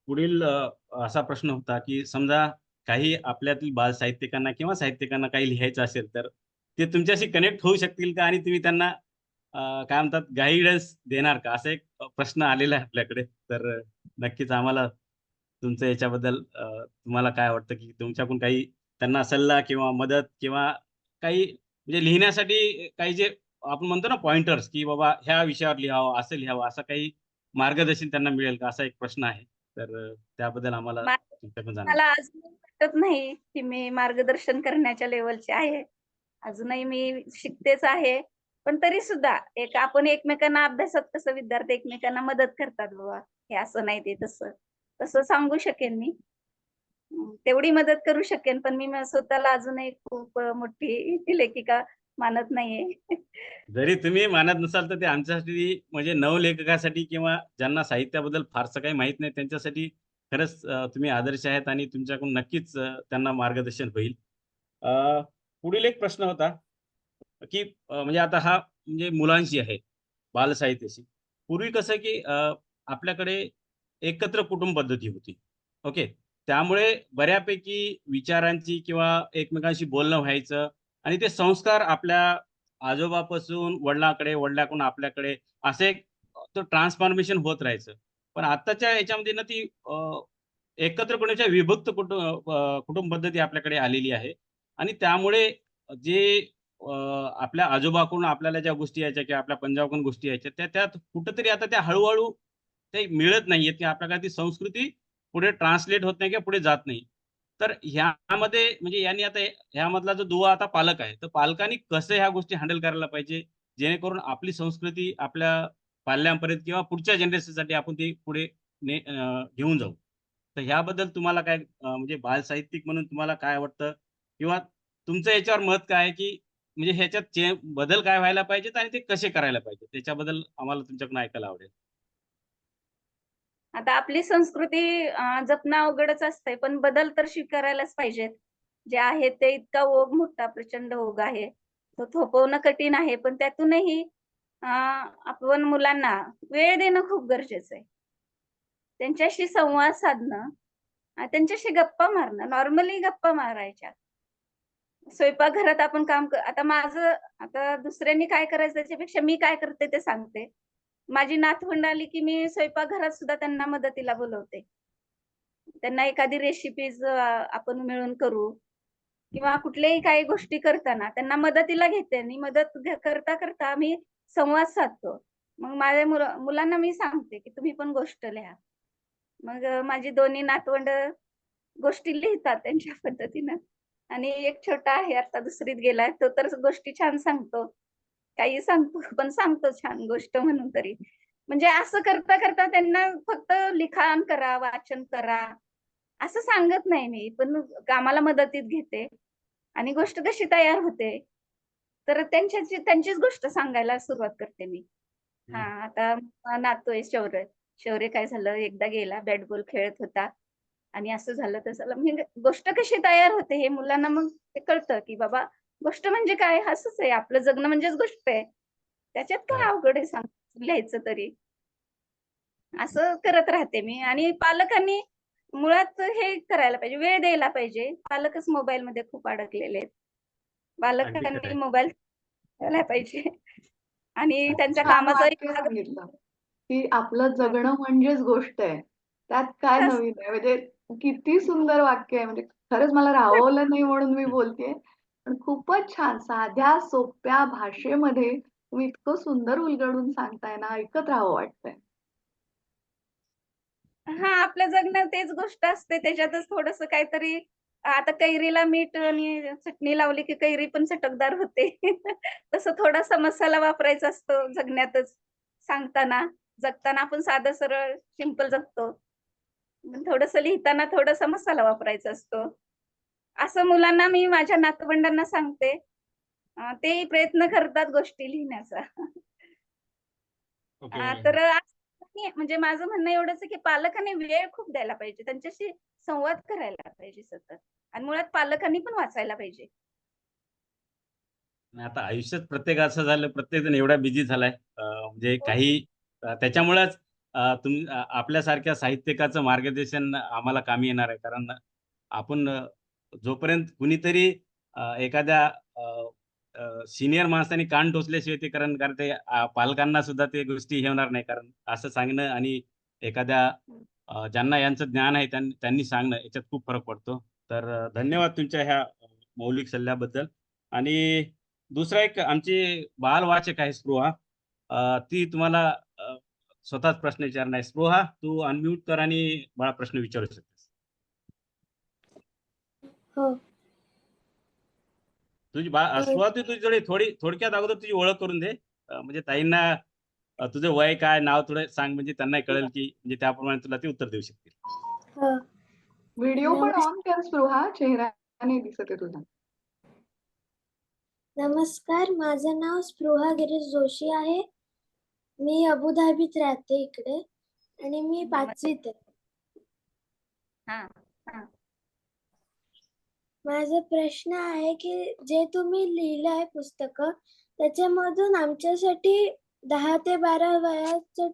पुढील असा प्रश्न होता, की समजा काही आपल्यातील बाल साहित्यिकांना किंवा साहित्यिकांना काही लिहायचं असेल, तर ते तुमच्याशी कनेक्ट होऊ शकतील का? आणि तुम्ही त्यांना काय म्हणतात गाईडन्स देणार का? असा एक प्रश्न आलेला आहे आपल्याकडे. तर नक्कीच आम्हाला तुमचं याच्याबद्दल तुम्हाला काय वाटतं, की तुमच्याकडून काही त्यांना सल्ला किंवा मदत किंवा काही म्हणजे लिहिण्यासाठी काही जे आपण म्हणतो ना पॉइंटर्स, की बाबा ह्या विषयावर लिहावं, असं लिहावं, असं काही मार्गदर्शन त्यांना मिळेल का? असा एक प्रश्न आहे. तर त्याबद्दल आम्हाला तुमच्याकडून जाणून मला अजूनही वाटत नाही, की मी मार्गदर्शन करण्याच्या लेव्हलची आहे. अजूनही मी शिकतेच आहे. पण तरी सुद्धा आपण एकमेकांना अभ्यासात कसं विद्यार्थी एकमेकांना मदत करतात बाबा, हे असं नाही ते तसं. तसं सांगू शकेन मी. तेवढी मदत करू शकेन, पण मी स्वतःला अजूनही खूप मोठी लेखिका मानत नाहीये. जरी तुम्ही मानत नसाल, तर ते आमच्यासाठी म्हणजे नवलेखकासाठी किंवा ज्यांना साहित्याबद्दल फारसं काही माहीत नाही, त्यांच्यासाठी खरंच तुम्ही आदर्श आहेत आणि तुमच्याकडून नक्कीच त्यांना मार्गदर्शन होईल. अ, पुढील एक प्रश्न होता, की म्हणजे आता हा म्हणजे मुलांशी आहे, बालसाहित्याशी. पूर्वी कसं की आपल्याकडे एकत्र कुटुंब पद्धती होती. ओके. त्यामुळे बऱ्यापैकी विचारांची किंवा एकमेकांशी बोलणं व्हायचं आणि ते संस्कार आपल्या आजोबापासून वडिलांकडे, वडिलांकडून आपल्याकडे असे एक तो ट्रान्सफॉर्मेशन होत राहायचं. पण आत्ताच्या याच्यामध्ये ना ती एकत्र कुटुंबाच्या विभक्त कुटुंब पद्धती आपल्याकडे आलेली आहे आणि त्यामुळे जे आपल्या आजोबाकडून आपल्याला ज्या गोष्टी यायच्या किंवा आपल्या पंजाबकडून गोष्टी यायच्या, त्या त्यात कुठेतरी आता त्या हळू ते मिळत नाहीयेत किंवा आपल्याकडे ती संस्कृती पुढे ट्रान्सलेट होत नाही किंवा पुढे जात नाही. तर ह्यामध्ये म्हणजे यांनी आता ह्यामधला जो दुवा आता पालक आहे, तर पालकांनी कसं ह्या गोष्टी हँडल करायला पाहिजे, जेणेकरून आपली संस्कृती आपल्या पाल्यांपर्यंत किंवा पुढच्या जनरेशनसाठी आपण ती पुढे घेऊन जाऊ. तर ह्याबद्दल तुम्हाला काय म्हणजे बाल साहित्यिक म्हणून तुम्हाला काय वाटतं? किंवा तुमचं याच्यावर मत काय आहे, की म्हणजे ह्याच्यात बदल काय व्हायला पाहिजेत आणि ते कसे करायला पाहिजेत? त्याच्याबद्दल आम्हाला तुमच्याकडून ऐकायला आवडेल. आता आपली संस्कृती जपणं अवघडच असतंय, पण बदल तर स्वीकारायलाच पाहिजेत. जे आहे ते इतका ओघ मोठा प्रचंड ओघ आहे. तो थोपवणं कठीण आहे, पण त्यातूनही आपण मुलांना वेळ देणं खूप गरजेचं आहे. त्यांच्याशी संवाद साधणं, त्यांच्याशी गप्पा मारणं, नॉर्मली गप्पा मारायच्या. स्वयंपाकघरात आपण आता आता दुसऱ्यांनी काय करायचं त्याच्यापेक्षा मी काय करते ते सांगते. माझी नातवंड आली, की मी स्वयंपाकघरात सुद्धा त्यांना मदतीला बोलवते. त्यांना एखादी रेसिपीज आपण मिळून करू किंवा कुठल्याही काही गोष्टी करताना त्यांना मदतीला घेते आणि करता आम्ही संवाद साधतो. मग माझ्या मुलांना मी सांगते, की तुम्ही पण गोष्ट लिहा. मग माझी दोन्ही नातवंड गोष्टी लिहितात त्यांच्या पद्धतीनं आणि एक छोटा आहे आता 2रीत गेलाय. तो तर गोष्टी छान सांगतो. काही सांगतो, पण सांगतो छान गोष्ट म्हणून तरी. म्हणजे असं करता करता त्यांना फक्त लिखाण करा, वाचन करा असं सांगत नाही मी, पण कामाला मदतीत घेते आणि गोष्ट कशी तयार होते, तर त्यांचीच गोष्ट सांगायला सुरुवात करते मी. हां, आता नातू आहे शौर्य. शौर्य काय झालं, एकदा गेला बॅट बॉल खेळत होता आणि असं झालं, तसं झालं. म्हणजे गोष्ट कशी तयार होते हे मुलांना मग ते कळतं, की बाबा गोष्ट म्हणजे काय? असंच आहे. आपलं जगणं म्हणजेच गोष्ट आहे. त्याच्यात काय अवघड आहे सांग लिहायचं तरी. असं करत राहते मी आणि पालकांनी मुळात हे करायला पाहिजे, वेळ द्यायला पाहिजे. पालकच मोबाईलमध्ये खूप अडकलेले आहेत. अगदी खरं पालकांनी आहे. मोबाईल द्यायला पाहिजे आणि त्यांच्या छान कामाचा एक वाक्य भाग सांगितलं, की आपलं हां, जगणं म्हणजेच गोष्ट आहे. त्यात काय असं नवीन आहे? म्हणजे किती सुंदर वाक्य आहे. म्हणजे खरंच मला राहवलं नाही म्हणून मी बोलतेय. पण खूपच छान साध्या सोप्या भाषेमध्ये तुम्ही इतकं सुंदर उलगडून सांगताय ना, ऐकत राहावं वाटतंय. हां, आपल्या जगण्यात तेच गोष्ट असते. त्याच्यातच थोडंसं काहीतरी आता कैरीला मीठ आणि चटणी लावली की कैरी पण चटकदार होते. तसं थोडासा मसाला वापरायचा असतो जगण्यातच. सांगताना, जगताना आपण साधं सरळ सिंपल जगतो. पण थोडंसं लिहिताना थोडासा मसाला वापरायचा असतो. असं मुलांना मी माझ्या नातवंडांना सांगते. तेही प्रयत्न करतात गोष्टी लिहिण्याचा. ओके. तर म्हणजे माझं म्हणणं एवढंच आहे, की पालकांनी वेळ खूप द्यायला पाहिजे. त्यांच्याशी संवाद करायला पाहिजे सतत आणि मुळात पालकांनी पण वाचायला पाहिजे. आणि आता आयुष्यात प्रत्येक असं झालं, प्रत्येकजण एवढा बिझी झालाय, म्हणजे हो. काही त्याच्यामुळेच आपल्यासारख्या साहित्यिकाचं मार्गदर्शन आम्हाला कामी येणार आहे. कारण आपण जोपर्यंत कुणीतरी एखाद्या सिनियर माणसाने कान टोचल्याशिवाय ते कारण कारण ते पालकांना सुद्धा ते गोष्टी हे होणार नाही. कारण असं सांगणं आणि एखाद्या ज्यांना यांचं ज्ञान आहे त्यांनी सांगणं याच्यात खूप फरक पडतो. तर धन्यवाद तुमच्या ह्या मौलिक सल्ल्याबद्दल. आणि दुसरा एक आमची बालवाचक आहे स्पृहा. ती तुम्हाला स्वतःच प्रश्न विचारणार आहे. स्पृहा, तू अनम्यूट कर आणि मला प्रश्न विचारू शकतेस. हो. स्पृहा, तू तुझी थोडक्यात अगोदर तुझी ओळख करून दे. म्हणजे ताईंना तुझं वय काय, नाव थोडं सांग, म्हणजे त्यांना कळेल की म्हणजे त्याप्रमाणे तुला ते उत्तर देऊ शकतील. हो. व्हिडिओ पण नमस् ऑन कर स्पृहा, चेहरा नाही दिसत आहे तुझा. नमस्कार, माझं नाव स्पृहा गिरीश जोशी आहे. मी अबुधाबीत राहते इकडे आणि मी 5वीत आहे. हां, हां. माझा प्रश्न आहे की जे तुम्ही लिहिलंय पुस्तकं, त्याच्यामधून आमच्यासाठी 10 ते 12 वयाच्या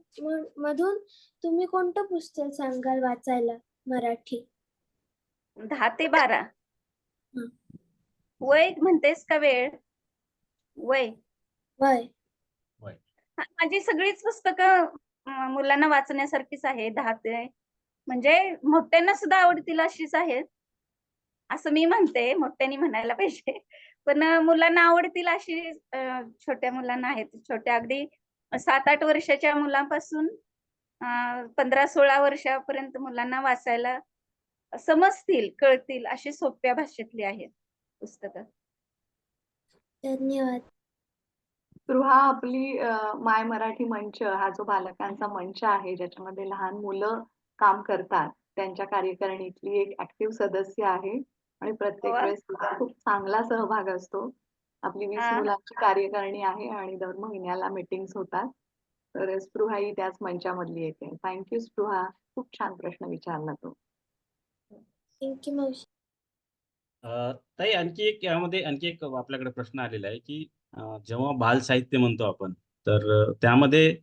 मधून तुम्ही कोणतं पुस्तक सांगाल वाचायला मराठी? 10 ते 12 हं. वय म्हणतेस का वेळ? वय. वय. माझी सगळीच पुस्तकं मुलांना वाचण्यासारखीच आहे. 10 ते म्हणजे मोठ्यांना सुद्धा आवडतील अशीच आहेत. असं मी म्हणते, मोठ्यांनी म्हणायला पाहिजे. पण मुलांना आवडतील अशी छोट्या मुलांना आहेत. छोट्या अगदी 7-8 वर्षाच्या मुलांपासून 15-16 वर्षापर्यंत मुलांना वाचायला समजतील, कळतील अशी सोप्या भाषेतली आहेत पुस्तकं. धन्यवाद. स्पृहा, आपली माय मराठी मंच हा जो बालकांचा मंच आहे, ज्याच्यामध्ये लहान मुलं काम करतात, त्यांच्या कार्यकारिणीतली एक ऍक्टिव्ह सदस्य आहे आणि प्रत्येक हो. वेळेस तिचा खूप चांगला सहभाग असतो. आपली 20 हां. मुलांची कार्यकारिणी आहे आणि दर महिन्याला मीटिंग्स होतात. तर स्पृहा ही त्याच मंचामधली एक आहे. थँक्यू स्पृहा. खूप छान प्रश्न विचारला तू. थँक्यू मावशी. ताई, आणखी एक आपल्याकडे प्रश्न आलेला आहे की जेव्हा बालसाहित्य म्हणतो आपण, तर त्यामध्ये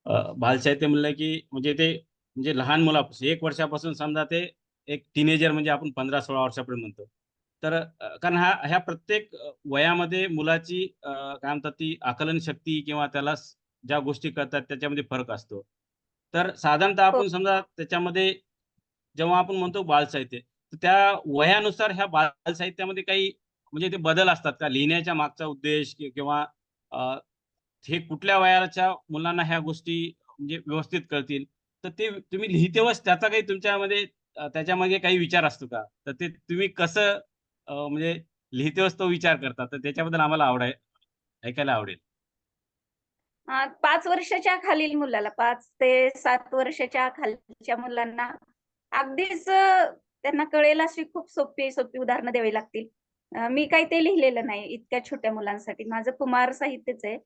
बालसाहित्य म्हणलं की म्हणजे ते म्हणजे लहान मुलापासून 1 वर्षापासून समजा ते एक टीनेजर, म्हणजे आपण 15-16 वर्षापर्यंत म्हणतो. तर कारण ह्या प्रत्येक वयामध्ये मुलाची काय म्हणतात ती आकलन शक्ती किंवा त्याला ज्या गोष्टी कळतात त्याच्यामध्ये फरक असतो. तर साधारणतः हो. आपण समजा त्याच्यामध्ये जेव्हा आपण म्हणतो बालसाहित्य, तर त्या वयानुसार ह्या बालसाहित्यामध्ये काही म्हणजे ते बदल असतात का? लिहिण्याच्या मागचा उद्देश किंवा अ, हे कुठल्या वयाच्या मुलांना ह्या गोष्टी म्हणजे व्यवस्थित कळतील, तर ते तुम्ही लिहितेवेळेस त्याचा काही तुमच्यामध्ये त्याच्यामागे काही विचार असतो का? तर ते तुम्ही कसं म्हणजे लिहितेवेळेस तो विचार करता? तर त्याच्याबद्दल आम्हाला ऐकायला आवडेल. 5 वर्षाच्या खालील मुलाला, 5 ते 7 वर्षाच्या खालच्या मुलांना अगदीच त्यांना कळेल अशी खूप सोपी सोपी उदाहरणं द्यावी लागतील. मी काही ते लिहिलेलं नाही इतक्या छोट्या मुलांसाठी. माझं कुमार साहित्यच आहे.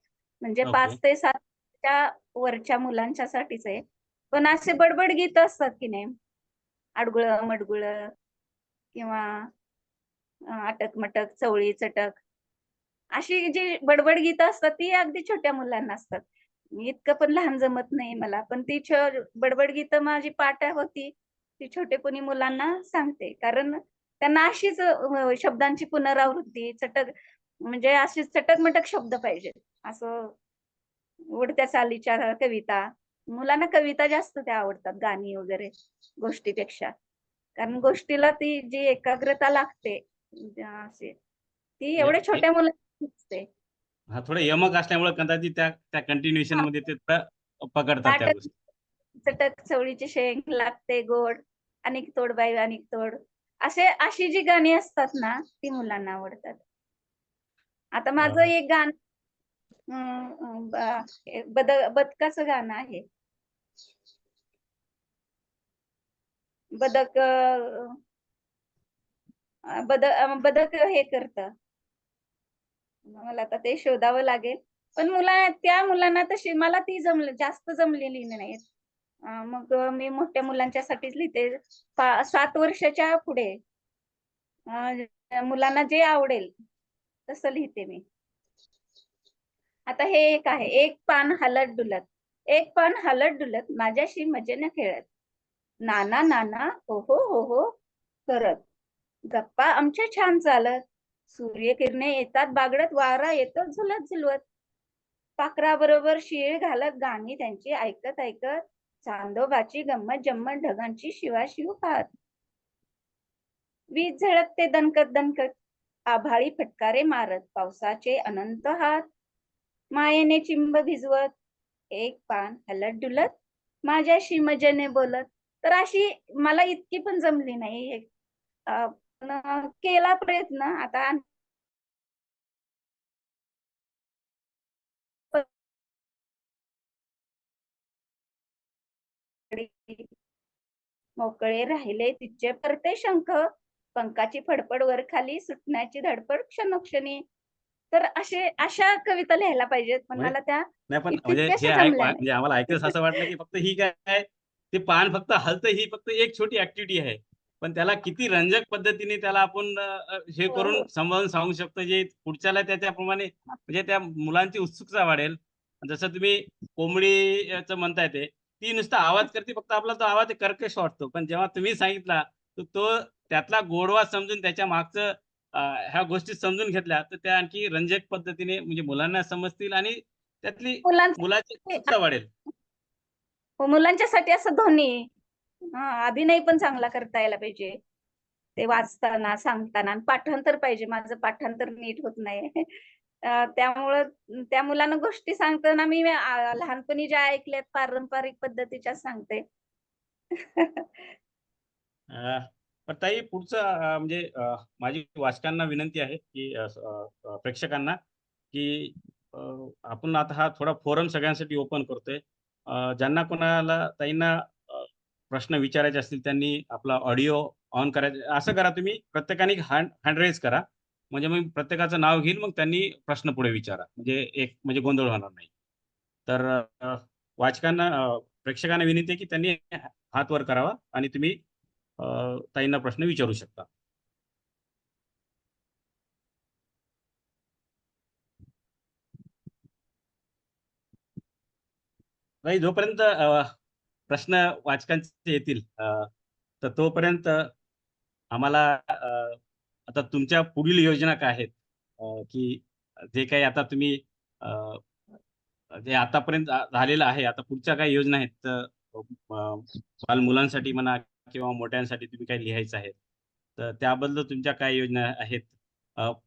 म्हणजे ओके. 5 ते 7 च्या वरच्या मुलांच्यासाठीच आहे. पण असे बडबड गीत असतात की नाही, आडगुळं मडगुळं किंवा अटक-मटक, चवळी चटक, अशी जी बडबड गीतं असतात ती अगदी छोट्या मुलांना असतात. इतकं पण लहान जमत नाही मला. पण ती बडबड गीतं माझी पाठ होती. ती छोटेपणी मुलांना सांगते. कारण त्यांना अशीच शब्दांची पुनरावृत्ती, चटक म्हणजे अशीच चटक-मटक शब्द पाहिजेत. असं उडत्या चालीच्या कविता. मुलांना कविता जास्त त्या आवडतात, गाणी वगैरे गोष्टीपेक्षा. कारण गोष्टीला ती जी एकाग्रता लागते अशी, ती म्हणजे एवढ्या छोट्या मुलांना नसते. थोडं यमक असल्यामुळे कदाचित त्या त्या कंटिन्युएशन मध्ये ते थोडं पकडतात त्या ताटक गोष्टी. चटक चवळीची शेंग लागते गोड, अनेक तोड बाई अनेक तोड. अशी जी गाणी असतात ना, ती मुलांना आवडतात. आता माझं अं, एक गाणं बदकाचं गाणं आहे. बदक बदक हे करतं. मला आता ते शोधावं लागेल. पण त्या मुलांना तशी मला ती जास्त जमलेली नाहीत. मग मी मोठ्या मुलांच्यासाठीच लिहिते. 7 वर्षाच्या पुढे मुलांना जे आवडेल तसं लिहिते मी. आता हे एक आहे. एक पान हलत डुलत, एक पान हलत डुलत माझ्याशी मजेने खेळत. नाना नाना हो हो हो हो करत. गप्पा आमच्या छान चालत. सूर्यकिरणे येतात बागडत, वारा येतो झुलत झुलवत. पाखराबरोबर शीळ घालत गाणी त्यांची ऐकत ऐकत. चांदोबाची गंमत जम्मत ढगांची शिवाशिव पाहत. वीज झळकते दणकत दणकत, आभाळी फटकारे मारत. पावसाचे अनंत हात मायेने चिंब भिजवत. एक पान हलत डुलत माझ्याशी मजेने बोलत. तर अशी मला इतकी पण जमली नाही. पण केला प्रयत्न. आता मोकळे राहिले तिचे परते शंख, पंखाची फडफड वर खाली सुटण्याची धडपड क्षणोक्षणी. तर अशा कविता लिहायला पाहिजेत, पण म्हणजे मला त्या नाही पण म्हणजे तितक्याशा हे जमल्या म्हणजे आम्हाला ऐकून असं वाटलं की फक्त ही काय ते पान फक्त हलतं ही फक्त एक छोटी ऍक्टिव्हिटी आहे. पण त्याला किती रंजक पद्धतीने त्याला आपण हे हो, करून हो. समजावून सांगू शकतो जे पुढच्याला त्याप्रमाणे म्हणजे त्या मुलांची उत्सुकता वाढेल. जसं तुम्ही कोंबडीचं म्हणताय ते ती नुसता आवाज करते फक्त आपला तो आवाज कर्कश वाटतो. पण जेव्हा तुम्ही सांगितला तर तो त्यातला गोडवा समजून त्याच्या मागचं ह्या गोष्टी समजून घेतल्या तर त्या आणखी रंजक पद्धतीने म्हणजे मुलांना समजतील आणि त्यातली मुलाची मुलांसाठी उत्सुकता वाढेल. मुलांच्यासाठी असं ध्वनी अभिनय पण चांगला करता यायला पाहिजे. ते वाचताना, सांगताना आणि पाठांतर पाहिजे. माझं पाठांतर नीट होत नाही. त्यामुळं त्या मुलांना गोष्टी सांगताना मी लहानपणी ज्या ऐकल्यात पारंपरिक पद्धतीच्या सांगते. अ, पण ताई पुढचं म्हणजे माझी वाचकांना विनंती आहे की प्रेक्षकांना की अ, आपण आता हा थोडा फोरम सगळ्यांसाठी ओपन करतोय. ज्यांना कोणाला ताईंना प्रश्न विचारायचे असतील त्यांनी आपला ऑडिओ ऑन करायचा. असं करा तुम्ही प्रत्येकाने हँड रेज करा. म्हणजे मग प्रत्येकाचं नाव घेईल मग त्यांनी प्रश्न पुढे विचारा. म्हणजे एक म्हणजे गोंधळ होणार नाही. तर वाचकांना प्रेक्षकांना विनंती आहे की त्यांनी हात वर करावा आणि तुम्ही ताईंना प्रश्न विचारू शकता. नाही जोपर्यंत प्रश्न वाचकांचे येतील तर तोपर्यंत आम्हाला आता तुमच्या पुढील योजना काय आहेत? की जे काही आता तुम्ही अ, जे आतापर्यंत झालेलं आहे, आता पुढच्या काही योजना आहेत तर मुलांसाठी म्हणा किंवा मोठ्यांसाठी तुम्ही काही लिहायचं आहे. तर त्याबद्दल तुमच्या काय योजना आहेत?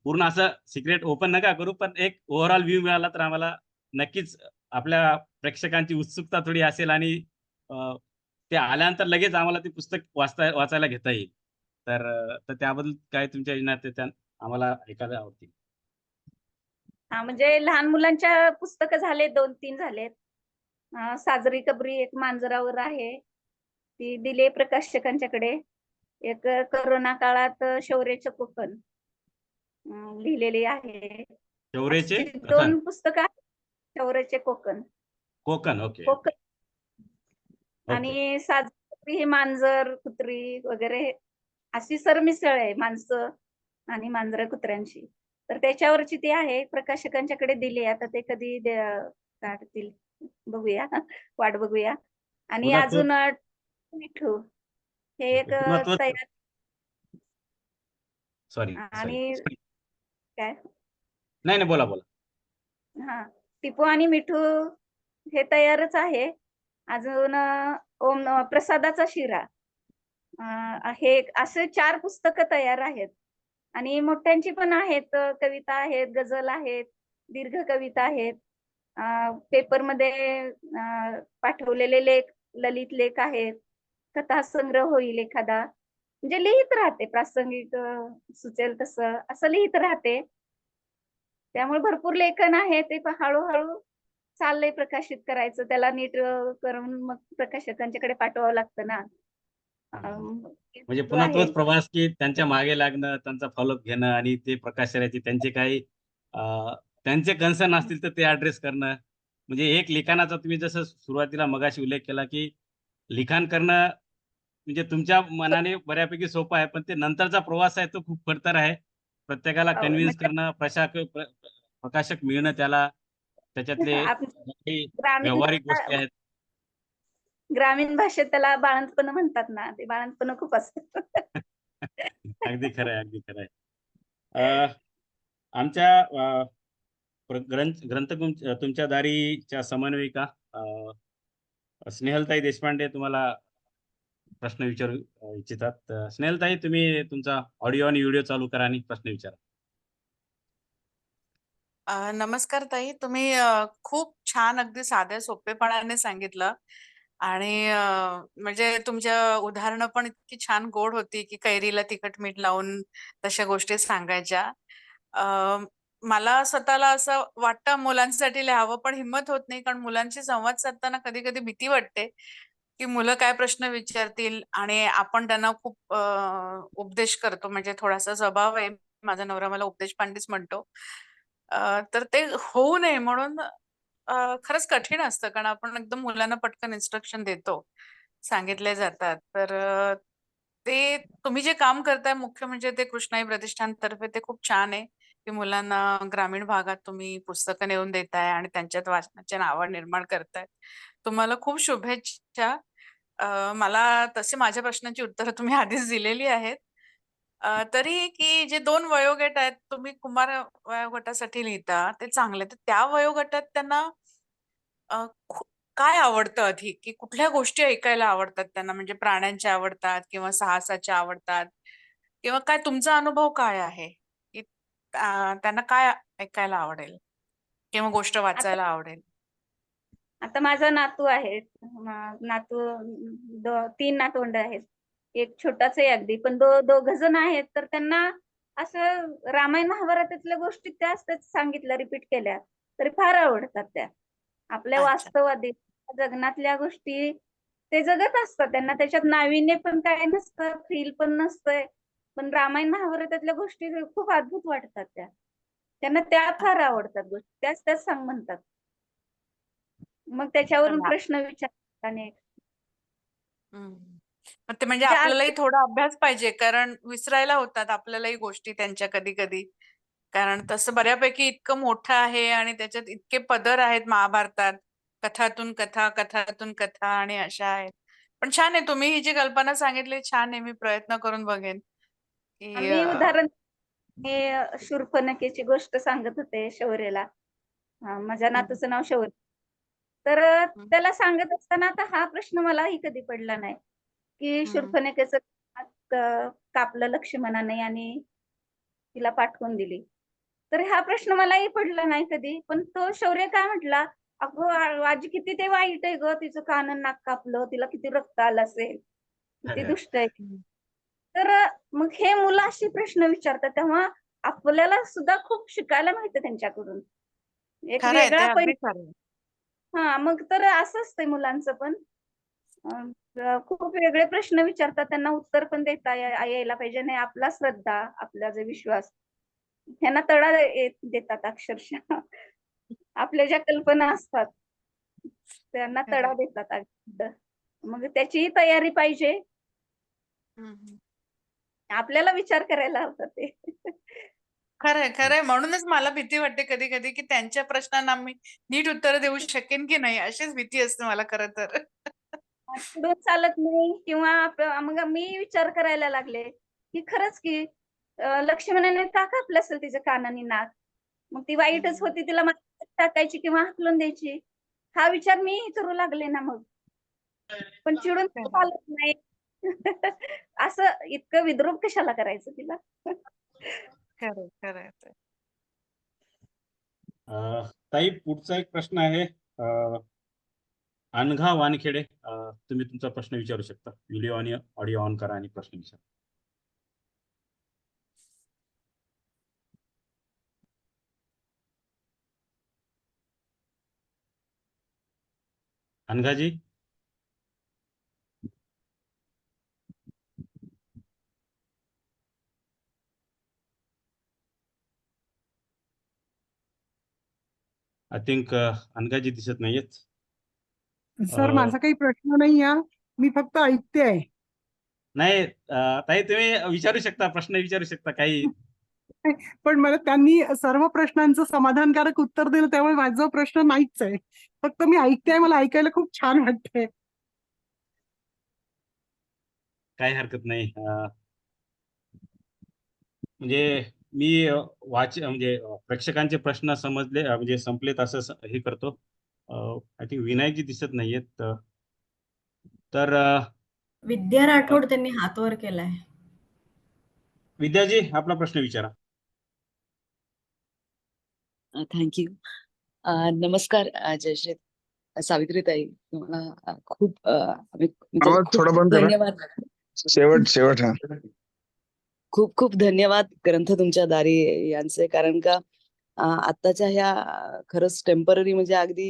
पूर्ण असं सिक्रेट ओपन नका करू, पण एक ओव्हरऑल व्ह्यू मिळाला तर आम्हाला नक्कीच आपल्या प्रेक्षकांची उत्सुकता थोडी असेल आणि ते आल्यानंतर लगेच आम्हाला ते पुस्तक वाचायला घेता येईल. तर त्याबद्दल काय तुमच्या योजना आहेत त्या आम्हाला ऐकायला आवडतील. हा म्हणजे लहान मुलांच्या पुस्तकं झाले 2-3 झालेत. साजरी कबरी एक मांजरावर आहे. ती दिले प्रकाशकांच्याकडे. एक करोना काळात शौर्याचं कोकण लिहिलेली आहे. शौर्याचे अशी कथन 2 पुस्तकं आहेत. शौर्याचे कोकण. कोकण. Okay Konkan okay. आणि साजरी ही मांजर, कुत्री वगैरे अशी सरमिसळ आहे माणसं आणि मांजरं कुत्र्यांची. तर त्याच्यावरची ती आहे. प्रकाशकांच्याकडे दिली. आता ते कधी काढतील बघूया. वाट बघूया. आणि पुन्हा अजून तोच मिठू हे एक ओके. पुन्हा तोच तयार सॉरी आणि काय नाही नाही, बोला बोला. हा टिपू आणि मिठू हे तयारच आहे. अजून ओम प्रसादाचा शिरा हे असे 4 पुस्तकं तयार आहेत. आणि मोठ्यांची पण आहेत. कविता आहेत, गझल आहेत, दीर्घ कविता आहेत. पेपरमध्ये पाठवलेले लेख, ललित लेख आहेत. कथा संग्रह होईल एखादा. म्हणजे लिहित राहते प्रासंगिक सुचेल तसं असं लिहित राहते. त्यामुळे भरपूर लेखन आहे. ते हळूहळू चाललंय प्रकाशित करायचं. त्याला नीट करून मग प्रकाशकांच्याकडे पाठवावं लागतं ना. म्हणजे सुरू पुन्हा आहे. तोच प्रवास की त्यांच्या मागे लागणं, त्यांचा फॉलोअप घेणं आणि ते प्रकाशनाचे त्यांचे काही त्यांचे कन्सर्न असतील तर ते ऍड्रेस करणं. म्हणजे एक लिखाणाचा तुम्ही जसं सुरुवातीला मगाशी उल्लेख केला की लिखाण करणं म्हणजे तुमच्या मनाने बऱ्यापैकी सोपं आहे, पण ते नंतरचा प्रवास आहे तो खूप खडतर आहे. प्रत्येकाला कन्व्हिन्स म्हणजे करणं, प्रकाशक मिळणं त्याला, त्याच्यातले काही ग्रामीण व्यावहारिक गोष्टी आहेत. ग्रामीण भाषेत त्याला बाळंतपण म्हणतात ना, ते बाळंतपण खूप असतं. अगदी खरं आहे, अगदी खरं आहे. आमच्या ग्रंथ तुमच्या दारीच्या समन्वयिका स्नेहलताई देशपांडे तुम्हाला प्रश्न विचारू इच्छितात. स्नेहलताई, तुम्ही तुमचा ऑडिओ आणि व्हिडिओ चालू करा आणि प्रश्न विचारा. नमस्कार ताई. तुम्ही खूप छान अगदी साध्या सोपेपणाने सांगितलं आणि म्हणजे तुमच्या उदाहरणं पण इतकी छान गोड होती की कैरीला तिखट मीठ लावून तशा गोष्टी सांगायच्या. मला स्वतःला असं वाटतं मुलांसाठी लिहावं, पण हिंमत होत नाही, कारण मुलांशी संवाद साधताना कधी कधी भीती वाटते की मुलं काय प्रश्न विचारतील आणि आपण त्यांना खूप उपदेश करतो. म्हणजे थोडासा स्वभाव आहे माझा, नवरा मला उपदेश पांडीच म्हणतो. तर ते होऊ नये म्हणून खरंच कठीण असतं, कारण आपण एकदम मुलांना पटकन इन्स्ट्रक्शन देतो, सांगितले जातात. तर ते तुम्ही जे काम करताय मुख्य म्हणजे ते कृष्णाई प्रतिष्ठानतर्फे ते खूप छान आहे की मुलांना ग्रामीण भागात तुम्ही पुस्तकं नेऊन देताय आणि त्यांच्यात वाचनाची आवड निर्माण करताय. तुम्हाला खूप शुभेच्छा. मला तसे माझ्या प्रश्नांची उत्तरं तुम्ही आधीच दिलेली आहेत. तरी की जे 2 वयोगट आहेत, तुम्ही कुमार वयोगटासाठी लिहिता ते चांगले. तर त्या वयोगटात त्यांना अ, खू काय आवडतं अधिक, की कुठल्या गोष्टी ऐकायला आवडतात त्यांना? म्हणजे प्राण्यांच्या आवडतात किंवा साहसाच्या आवडतात किंवा काय तुमचा अनुभव काय आहे? की त्यांना काय ऐकायला आवडेल किंवा गोष्ट आता वाचायला आवडेल? आता माझा नातू आहे. नातू 3 नातवंड आहेत. एक छोटाच आहे अगदी, पण दोघं जण आहेत. तर त्यांना असं रामायण महाभारतातल्या गोष्टी त्याच सांगितल्या, रिपीट केल्या, तरी फार आवडतात त्या. आपल्या अच्छा. वास्तवादी जगण्यातल्या गोष्टी ते जगत असतात. त्यांना त्याच्यात नाविन्य पण काय नसतं, थ्रिल पण नसतंय. पण रामायण महाभारतातल्या गोष्टी खूप अद्भुत वाटतात त्या. त्यांना त्या फार आवडतात गोष्टी. त्याच सांग म्हणतात. मग त्याच्यावरून चला. प्रश्न विचारतात अनेक. हं. मग ते म्हणजे म्हणजे आपल्यालाही अगदी थोडा अभ्यास पाहिजे, कारण विसरायला होतात आपल्यालाही गोष्टी त्यांच्या कधी-कधी. कारण तसं बऱ्यापैकी इतकं मोठं आहे आणि त्याच्यात इतके पदर आहेत महाभारतात. कथातून कथा, कथातून कथा आणि अशा आहेत. पण छान आहे, तुम्ही ही जी कल्पना सांगितली छान आहे. मी प्रयत्न करून बघेन, की आम्ही उदाहरण शूर्पणखेची गोष्ट सांगत होते शौर्याला. माझ्या हं, नातूचं नाव शौर्य. तर हं, त्याला सांगत असताना आता हा प्रश्न मलाही कधी पडला नाही, की हं. शूर्पणखेचं कापलं लक्ष्मणाने आणि तिला पाठवून दिली. तर हा प्रश्न मलाही पडला नाही कधी. पण तो शौर्य काय म्हटला, "अगं आजी किती ते वाईट आहे गं, तिचं कान आणि नाक कापलं, तिला किती रक्त आलं असेल, किती अरे, दुष्ट आहे." हं. तर मग हे मुलं असे प्रश्न विचारतात, तेव्हा आपल्याला सुद्धा खूप शिकायला मिळतं त्यांच्याकडून. एक खरंय ते वेगळा अगदी खरंय. हा मग तर असं असतंय मुलांचं पण खूप वेगळे प्रश्न विचारतात, त्यांना उत्तर पण देता यायला पाहिजे. नाही आपला श्रद्धा, आपला जो विश्वास ह्यांना तडा देतात अक्षरशः. आपल्या ज्या कल्पना असतात त्यांना तडा खरंय. देतात अगदी. मग त्याचीही तयारी पाहिजे. हम्म. आपल्याला विचार करायला हवं ते. खरंय, खरंय. म्हणूनच मला भीती वाटते कधी-कधी, की त्यांच्या प्रश्नांना मी नीट उत्तर देऊ शकेन की नाही, अशीच भीती असते मला खरं तर. पुढे चालत नाही किंवा मग मी विचार करायला लागले, की खरंच की लक्ष्मणाने का कापलं असेल तिचं कान आणि नाक? मग ती वाईटच हं. होती, तिला मातीत टाकायची किंवा हाकलून द्यायची. हा विचार मी करू लागले ना मग. पण चिडून खरंय. चालत नाही. असं इतकं विद्रूप कशाला करायचं तिला? खरंय, खरंय ते. ताई पुढचा एक प्रश्न आहे. अनघा वानखेडे, तुम्ही तुमचा प्रश्न विचारू शकता. व्हिडिओ आणि ऑडिओ ऑन करा आणि प्रश्न विचारा. अनघाजी. आय थिंक अनघाजी दिसत नाहीयेत. सर माझा काही प्रश्न नाही हा, मी फक्त ऐकते आहे. नाही ताई तुम्ही विचारू शकता, प्रश्न विचारू शकता काही. पण मला त्यांनी सर्व प्रश्नांचं समाधानकारक उत्तर दिलं, त्यामुळे माझा प्रश्न नाहीच आहे. फक्त मी ऐकते आहे, मला ऐकायला खूप छान वाटतंय. काही हरकत नाही. म्हणजे मी म्हणजे प्रेक्षकांचे प्रश्न समजले, म्हणजे संपलेत असं हे करतो. आय थिंक विनायकजी दिसत नाहीयेत. तर विद्या राठोड त्यांनी हात वर केलाय. विद्याजी आपला प्रश्न विचारा. थँक्यू. नमस्कार जयश्री सावित्रीताई, तुम्हाला खूप म्हणजे आवाज थोडा खूप बंद करा. धन्यवाद. शेवट हा. खूप खूप धन्यवाद ग्रंथ तुमच्या दारी यांचे, कारण का आत्ताच्या ह्या खरंच टेम्पररी म्हणजे अगदी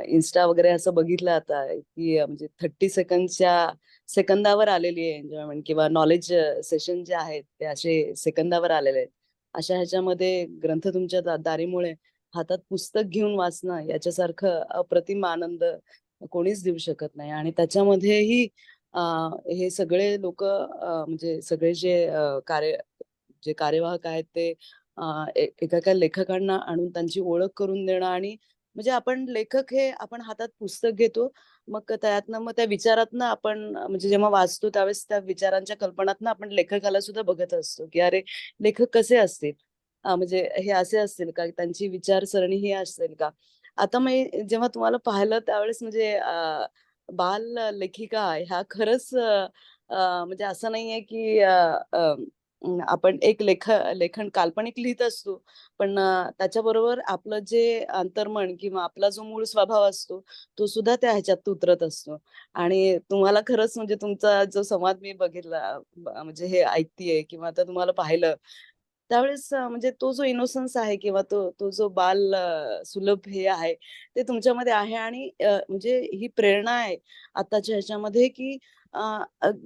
इन्स्टा वगैरे असं बघितलं आता की म्हणजे 30 सेकंदावर आलेली आहे एन्जॉयमेंट किंवा नॉलेज सेशन जे आहेत ते असे सेकंदावर आलेले आहेत. अशा ह्याच्यामध्ये ग्रंथ तुमच्या दारीमुळे हातात पुस्तक घेऊन वाचणं याच्यासारखं अप्रतिम आनंद कोणीच देऊ शकत नाही. आणि त्याच्यामध्येही हे सगळे लोक म्हणजे सगळे जे कार्यवाहक आहेत ते एका लेखकांना आणून त्यांची ओळख करून देणं, आणि म्हणजे आपण लेखक हे आपण हातात पुस्तक घेतो, मग त्यातनं मग त्या विचारातनं आपण म्हणजे जेव्हा वाचतो त्यावेळेस त्या विचारांच्या कल्पनातनं आपण लेखकाला सुद्धा बघत असतो की अरे लेखक कसे असतील, म्हणजे हे असे असतील का, त्यांची विचारसरणी ही असेल का. आता मी जेव्हा तुम्हाला पाहिलं त्यावेळेस म्हणजे बाल लेखिका ह्या खरंच म्हणजे असं नाहीये की आपण एक लेखन काल्पनिक लिहित असतो, पण त्याच्याबरोबर आपलं जे अंतर्मन किंवा आपला जो मूळ स्वभाव असतो तो सुद्धा त्या ह्याच्यात उतरत असतो. आणि तुम्हाला खरंच म्हणजे तुमचा जो संवाद मी बघितला, म्हणजे हे ऐकतीये किंवा आता तुम्हाला पाहिलं त्यावेळेस म्हणजे तो जो इनोसन्स आहे किंवा तो तो जो बाल सुलभ हे आहे ते तुमच्यामध्ये आहे. आणि म्हणजे ही प्रेरणा आहे आताच्या ह्याच्यामध्ये की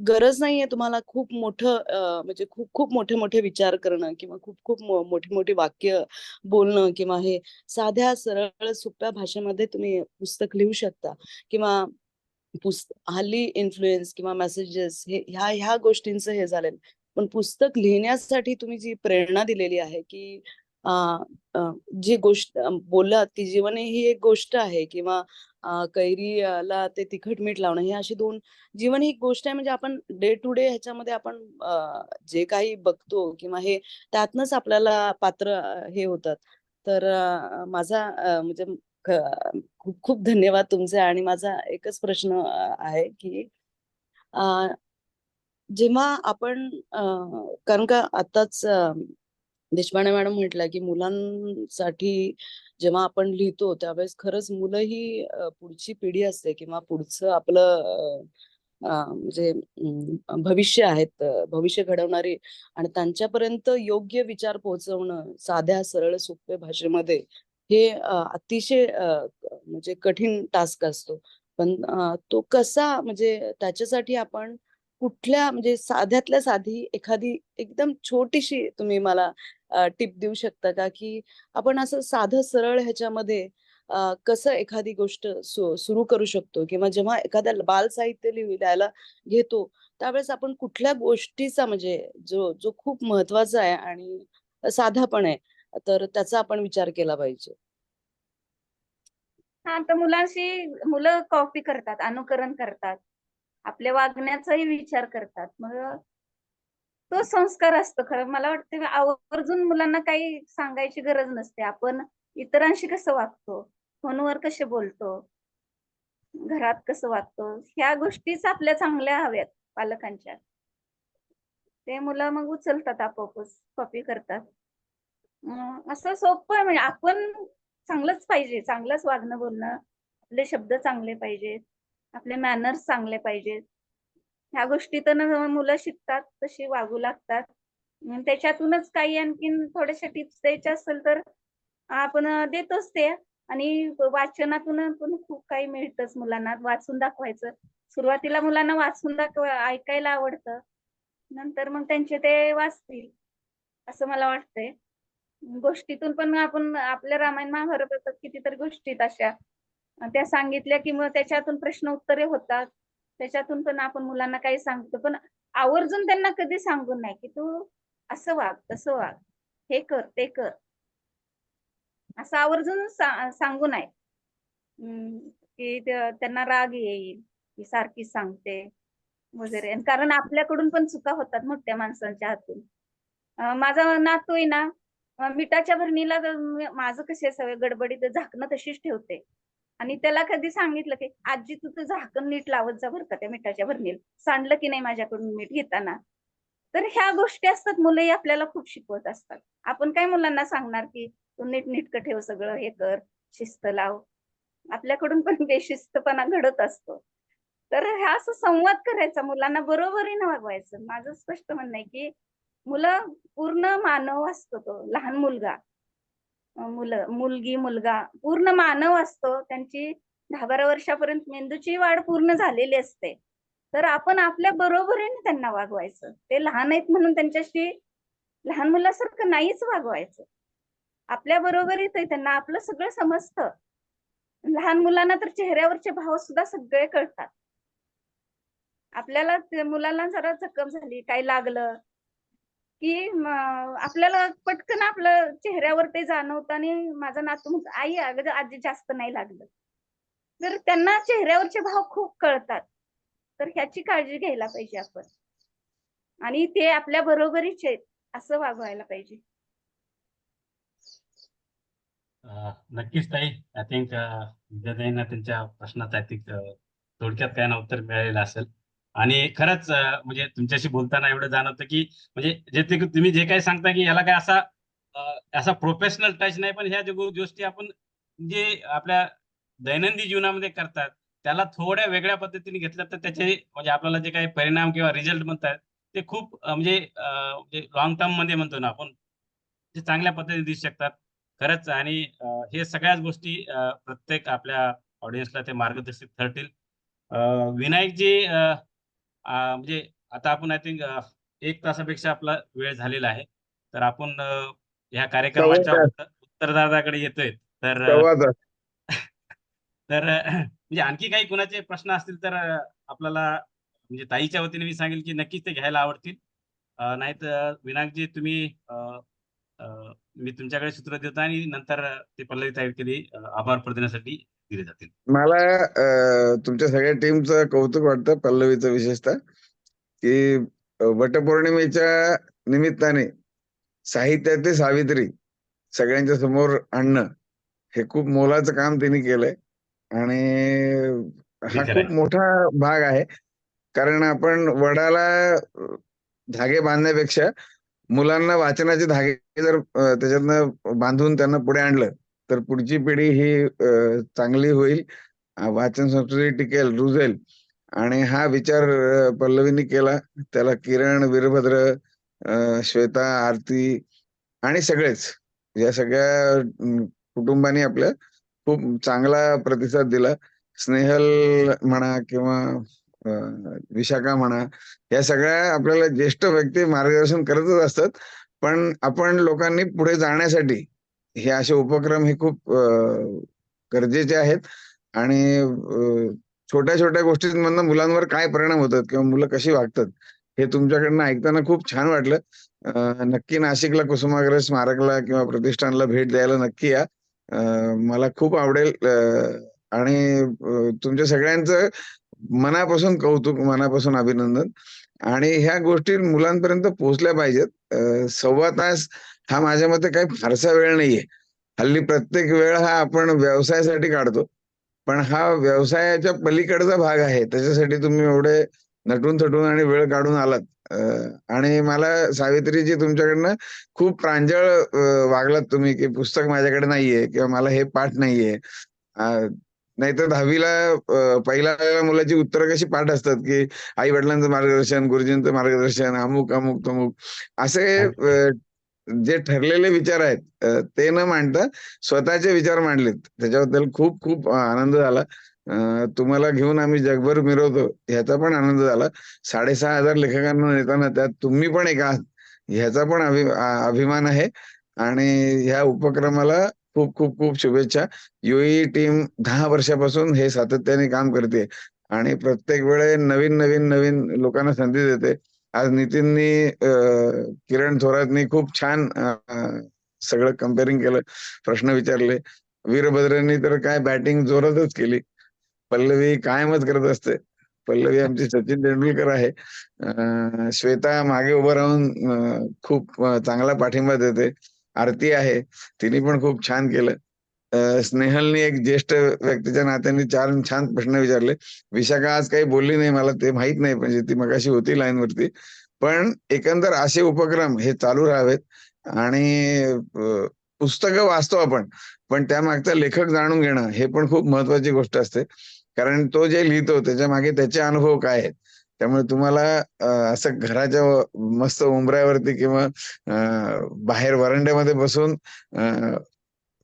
गरज नाहीये तुम्हाला खूप मोठं म्हणजे खूप खूप मोठे मोठे विचार करणं किंवा खूप खूप मोठी मोठी वाक्य बोलणं, किंवा हे साध्या सरळ सोप्या भाषेमध्ये तुम्ही पुस्तक लिहू शकता. किंवा हल्ली इन्फ्लुएन्स किंवा मेसेजेस हे ह्या गोष्टींचं हे झालेलं, पण पुस्तक लिहिण्यासाठी तुम्ही जी प्रेरणा दिलेली आहे की जी गोष्ट बोललात की जीवन ही एक गोष्ट आहे, किंवा कैरीला ते तिखट मीठ लावणं, ही अशी दोन जीवन ही एक गोष्ट आहे. म्हणजे आपण डे टू डे ह्याच्यामध्ये आपण जे काही बघतो किंवा हे त्यातनच आपल्याला पात्र हे होतात. तर माझा म्हणजे खूप खूप धन्यवाद तुमचे. आणि माझा एकच प्रश्न आहे की जेव्हा आपण कारण का आताच देशपांडे मॅडम म्हटलं की मुलांसाठी जेव्हा आपण लिहितो त्यावेळेस खरंच मुलं ही पुढची पिढी असते किंवा पुढचं आपलं म्हणजे भविष्य आहेत, भविष्य घडवणारी, आणि त्यांच्यापर्यंत योग्य विचार पोहोचवणं साध्या सरळ सोप्या भाषेमध्ये हे अतिशय म्हणजे कठीण टास्क असतो. पण तो कसा म्हणजे त्याच्यासाठी आपण कुठल्या म्हणजे साध्यातल्या साधी एखादी एकदम छोटीशी तुम्ही मला टिप देऊ शकता का, की आपण असं साधं सरळ ह्याच्यामध्ये कसं एखादी गोष्ट सुरू करू शकतो, किंवा जेव्हा एखाद्या बाल साहित्य लिहायला घेतो त्यावेळेस आपण कुठल्या गोष्टीचा म्हणजे जो जो खूप महत्वाचा आहे आणि साधा पण आहे, तर त्याचा आपण विचार केला पाहिजे. हा, तर मुलं कॉपी करतात, अनुकरण करतात, आपल्या वागण्याचाही विचार करतात. मग तो संस्कार असतो. खरं मला वाटतं आवर्जून मुलांना काही सांगायची गरज नसते. आपण इतरांशी कसं वागतो, फोनवर कसे बोलतो, घरात कसं वागतो, ह्या गोष्टीच आपल्या चांगल्या हव्यात पालकांच्या. ते मुलं मग उचलतात, आपोआपच कॉपी करतात. असं सोपं आहे, म्हणजे आपण चांगलंच पाहिजे, चांगलंच वागणं बोलणं, आपले शब्द चांगले पाहिजेत, आपले मॅनर्स चांगले पाहिजेत. ह्या गोष्टीतून मुलं शिकतात, तशी वागू लागतात. त्याच्यातूनच काही आणखीन थोड्याशा टिप्स द्यायच्या असेल तर आपण देतोच ते. आणि वाचनातून पण खूप काही मिळतंच मुलांना. वाचून दाखवायचं. सुरुवातीला मुलांना वाचून ऐकायला आवडतं. नंतर मग त्यांचे ते वाचतील, असं मला वाटतंय. गोष्टीतून पण आपण आपल्या रामायण महाभारतात कितीतरी गोष्टी आहेत अशा. त्या सांगितल्या की मग त्याच्यातून प्रश्न उत्तरे होतात. त्याच्यातून पण आपण मुलांना काही सांगतो, पण आवर्जून त्यांना कधी सांगून नाही की तू असं वाग, तसं वाग, हे कर, ते कर, असं आवर्जून सांगू नये. की त्यांना राग येईल, की सारखी सांगते वगैरे. कारण आपल्याकडून पण चुका होतात मोठ्या माणसांच्या हातून. माझा नातू आहे ना, मिठाच्या भरणीला माझं कशी सवय गडबडीत झाकणं तशीच ठेवते. आणि त्याला कधी सांगितलं की आजी तू तर झाकण नीट लावत जा बरं का त्या मिठाच्या भरणीला, सांडलं की नाही माझ्याकडून मीठ घेताना. तर ह्या गोष्टी असतात, मुलंही आपल्याला खूप शिकवत असतात. आपण काय मुलांना सांगणार की तू नीटनेटकं ठेव, सगळं हे कर, शिस्त लाव. आपल्याकडून पण बेशिस्तपणा घडत असतो. तर हा असं संवाद करायचा, मुलांना बरोबरीनं वागवायचं. माझं स्पष्ट म्हणणं आहे की मुलं पूर्ण मानव असतो तो लहान मुलगा. मुलगी, मुलगा पूर्ण मानव असतो. त्यांची 10-12 वर्षापर्यंत मेंदूची वाढ पूर्ण झालेली असते. तर आपण आपल्या बरोबरीने त्यांना वागवायचं. ते लहान आहेत म्हणून त्यांच्याशी लहान मुलासारखं नाहीच वागवायचं. आपल्या बरोबरीत आहे, त्यांना आपलं सगळं समजतं. लहान मुलांना तर चेहऱ्यावरचे भाव सुद्धा सगळे कळतात. आपल्याला मुलांना जरा जखम झाली, काही लागलं की आपल्याला पटकन आपलं चेहऱ्यावर ते जाणवतं आणि माझा नातू म्हणतो, "आई अगं आजी जास्त नाही लागलं." तर त्यांना चेहऱ्यावरचे भाव खूप कळतात. तर ह्याची काळजी घ्यायला पाहिजे आपण. आणि ते आपल्या बरोबरीचे आहेत, असं वागवायला पाहिजे. नक्कीच ताई. आय थिंक विद्याताईंना त्यांच्या प्रश्नाचं आय थिंक थोडक्यात काय ना उत्तर मिळालेलं असेल. आणि खरंच म्हणजे तुमच्याशी बोलताना एवढं जाणवतं की म्हणजे तुम्ही जे काही सांगता की याला काय असा प्रोफेशनल टच नाही, पण ह्या ज्या गोष्टी आपण जे आपल्या दैनंदिन जीवनामध्ये करतात त्याला थोड्या वेगळ्या पद्धतीने घेतलं तर त्याचे म्हणजे आपल्याला जे काही परिणाम किंवा रिझल्ट म्हणतात ते खूप म्हणजे लॉंग टर्म मध्ये म्हणतो ना आपण, ते चांगल्या पद्धतीने दिसू शकतात. खरंच. आणि हे सगळ्याच गोष्टी प्रत्येक आपल्या ऑडियन्सला ते मार्गदर्शक ठरतील. विनायकजी, म्हणजे आता आपण आय थिंक 1 तासापेक्षा आपला वेळ झालेला आहे. तर आपण ह्या सव्वा कार्यक्रमाच्या तास उत्तरदाराकडे येतोय. तर सव्वा तास तर म्हणजे आणखी काही कुणाचे प्रश्न असतील तर आपल्याला म्हणजे ताईच्या वतीने मी सांगेल की नक्कीच ते घ्यायला आवडतील. नाहीतर विनायकजी तुम्ही अ, मी तुमच्याकडे सूत्र देतो आणि नंतर ते पल्लवी ताईकडे आभार प्रदर्शनासाठी दिले जातील. मला तुमच्या सगळ्या टीमचं कौतुक वाटतं, पल्लवीचं विशेषतः, की वटपौर्णिमेच्या निमित्ताने साहित्याचे सावित्री सगळ्यांच्या समोर आणणं हे खूप मोलाचं काम त्यांनी केलंय. आणि अगदी हा खरं खूप आहे. मोठा भाग आहे. कारण आपण वडाला धागे बांधण्यापेक्षा मुलांना वाचनाचे धागे जर त्याच्यातनं बांधून त्यांना पुढे आणलं तर पुढची पिढी ही चांगली होईल, वाचन संस्कृती टिकेल, रुजेल. आणि हा विचार पल्लवींनी केला. त्याला किरण, वीरभद्र, श्वेता, आरती आणि सगळेच या सगळ्या कुटुंबाने आपल्या खूप चांगला प्रतिसाद दिला. स्नेहल म्हणा किंवा विशाखा म्हणा, या सगळ्या आपल्याला ज्येष्ठ व्यक्ती मार्गदर्शन करतच असतात. पण आपण लोकांनी पुढे जाण्यासाठी हे असे उपक्रम हे खूप गरजेचे आहेत. आणि छोट्या छोट्या गोष्टींमधनं मुलांवर काय परिणाम होतात किंवा मुलं कशी वागतात हे तुमच्याकडनं ऐकताना खूप छान वाटलं. नक्की नाशिकला कुसुमाग्रज स्मारकला किंवा प्रतिष्ठानला भेट द्यायला नक्की या. मला खूप आवडेल. आणि तुमच्या सगळ्यांचं मनापासून कौतुक, मनापासून अभिनंदन. आणि ह्या गोष्टी मुलांपर्यंत पोहोचल्या पाहिजेत. 1.25 तास हा माझ्या मते काही फारसा वेळ नाहीये. हल्ली प्रत्येक वेळ हा आपण व्यवसायासाठी काढतो, पण हा व्यवसायाच्या पलीकडचा भाग आहे. त्याच्यासाठी तुम्ही एवढे नटून थटून आणि वेळ काढून आलात. आणि मला सावित्रीजी तुमच्याकडनं खूप प्रांजळ वागलात तुम्ही, की पुस्तक माझ्याकडे नाहीये किंवा मला हे पाठ नाहीये. नाहीतर 10वीला पहिल्या मुलाची उत्तरं कशी पाठ असतात, की आई वडिलांचं मार्गदर्शन, गुरुजींचं मार्गदर्शन, अमुक अमुक तमुक असे जे ठरलेले विचार आहेत ते न मांडता स्वतःचे विचार मांडलेत. त्याच्याबद्दल खूप खूप आनंद झाला. तुम्हाला घेऊन आम्ही जगभर मिरवतो ह्याचा पण आनंद झाला. 6,500 लेखकांना नेताना त्यात तुम्ही पण एक आहात ह्याचा पण अभिमान आहे. आणि ह्या उपक्रमाला खूप खूप खूप शुभेच्छा. युई टीम 10 वर्षापासून हे सातत्याने काम करते आणि प्रत्येक वेळे नवीन नवीन नवीन लोकांना संधी देते. आज नितीननी किरण थोरातनी खूप छान सगळं कंपेअरिंग केलं, प्रश्न विचारले. वीरभद्रांनी तर काय बॅटिंग जोरातच केली. पल्लवी कायमच करत असते. पल्लवी आमची सचिन तेंडुलकर आहे. श्वेता मागे उभं राहून खूप चांगला पाठिंबा देते. आरती आहे, तिने पण खूप छान केलं. स्नेहलनी एक ज्येष्ठ व्यक्तीच्या नात्याने छान प्रश्न विचारले. विशाखा आज काही बोलली नाही, मला ते माहित नाही, म्हणजे ती मगाशी होती लाईन वरती. पण एकंदर असे उपक्रम हे चालू राहावेत. आणि पुस्तकं वाचतो आपण, पण त्यामागचा लेखक जाणून घेणं हे पण खूप महत्वाची गोष्ट असते. कारण तो जे लिहितो त्याच्या मागे त्याचे अनुभव काय आहेत. त्यामुळे तुम्हाला असं घराच्या मस्त उंबऱ्यावरती किंवा बाहेर वरांड्यामध्ये बसून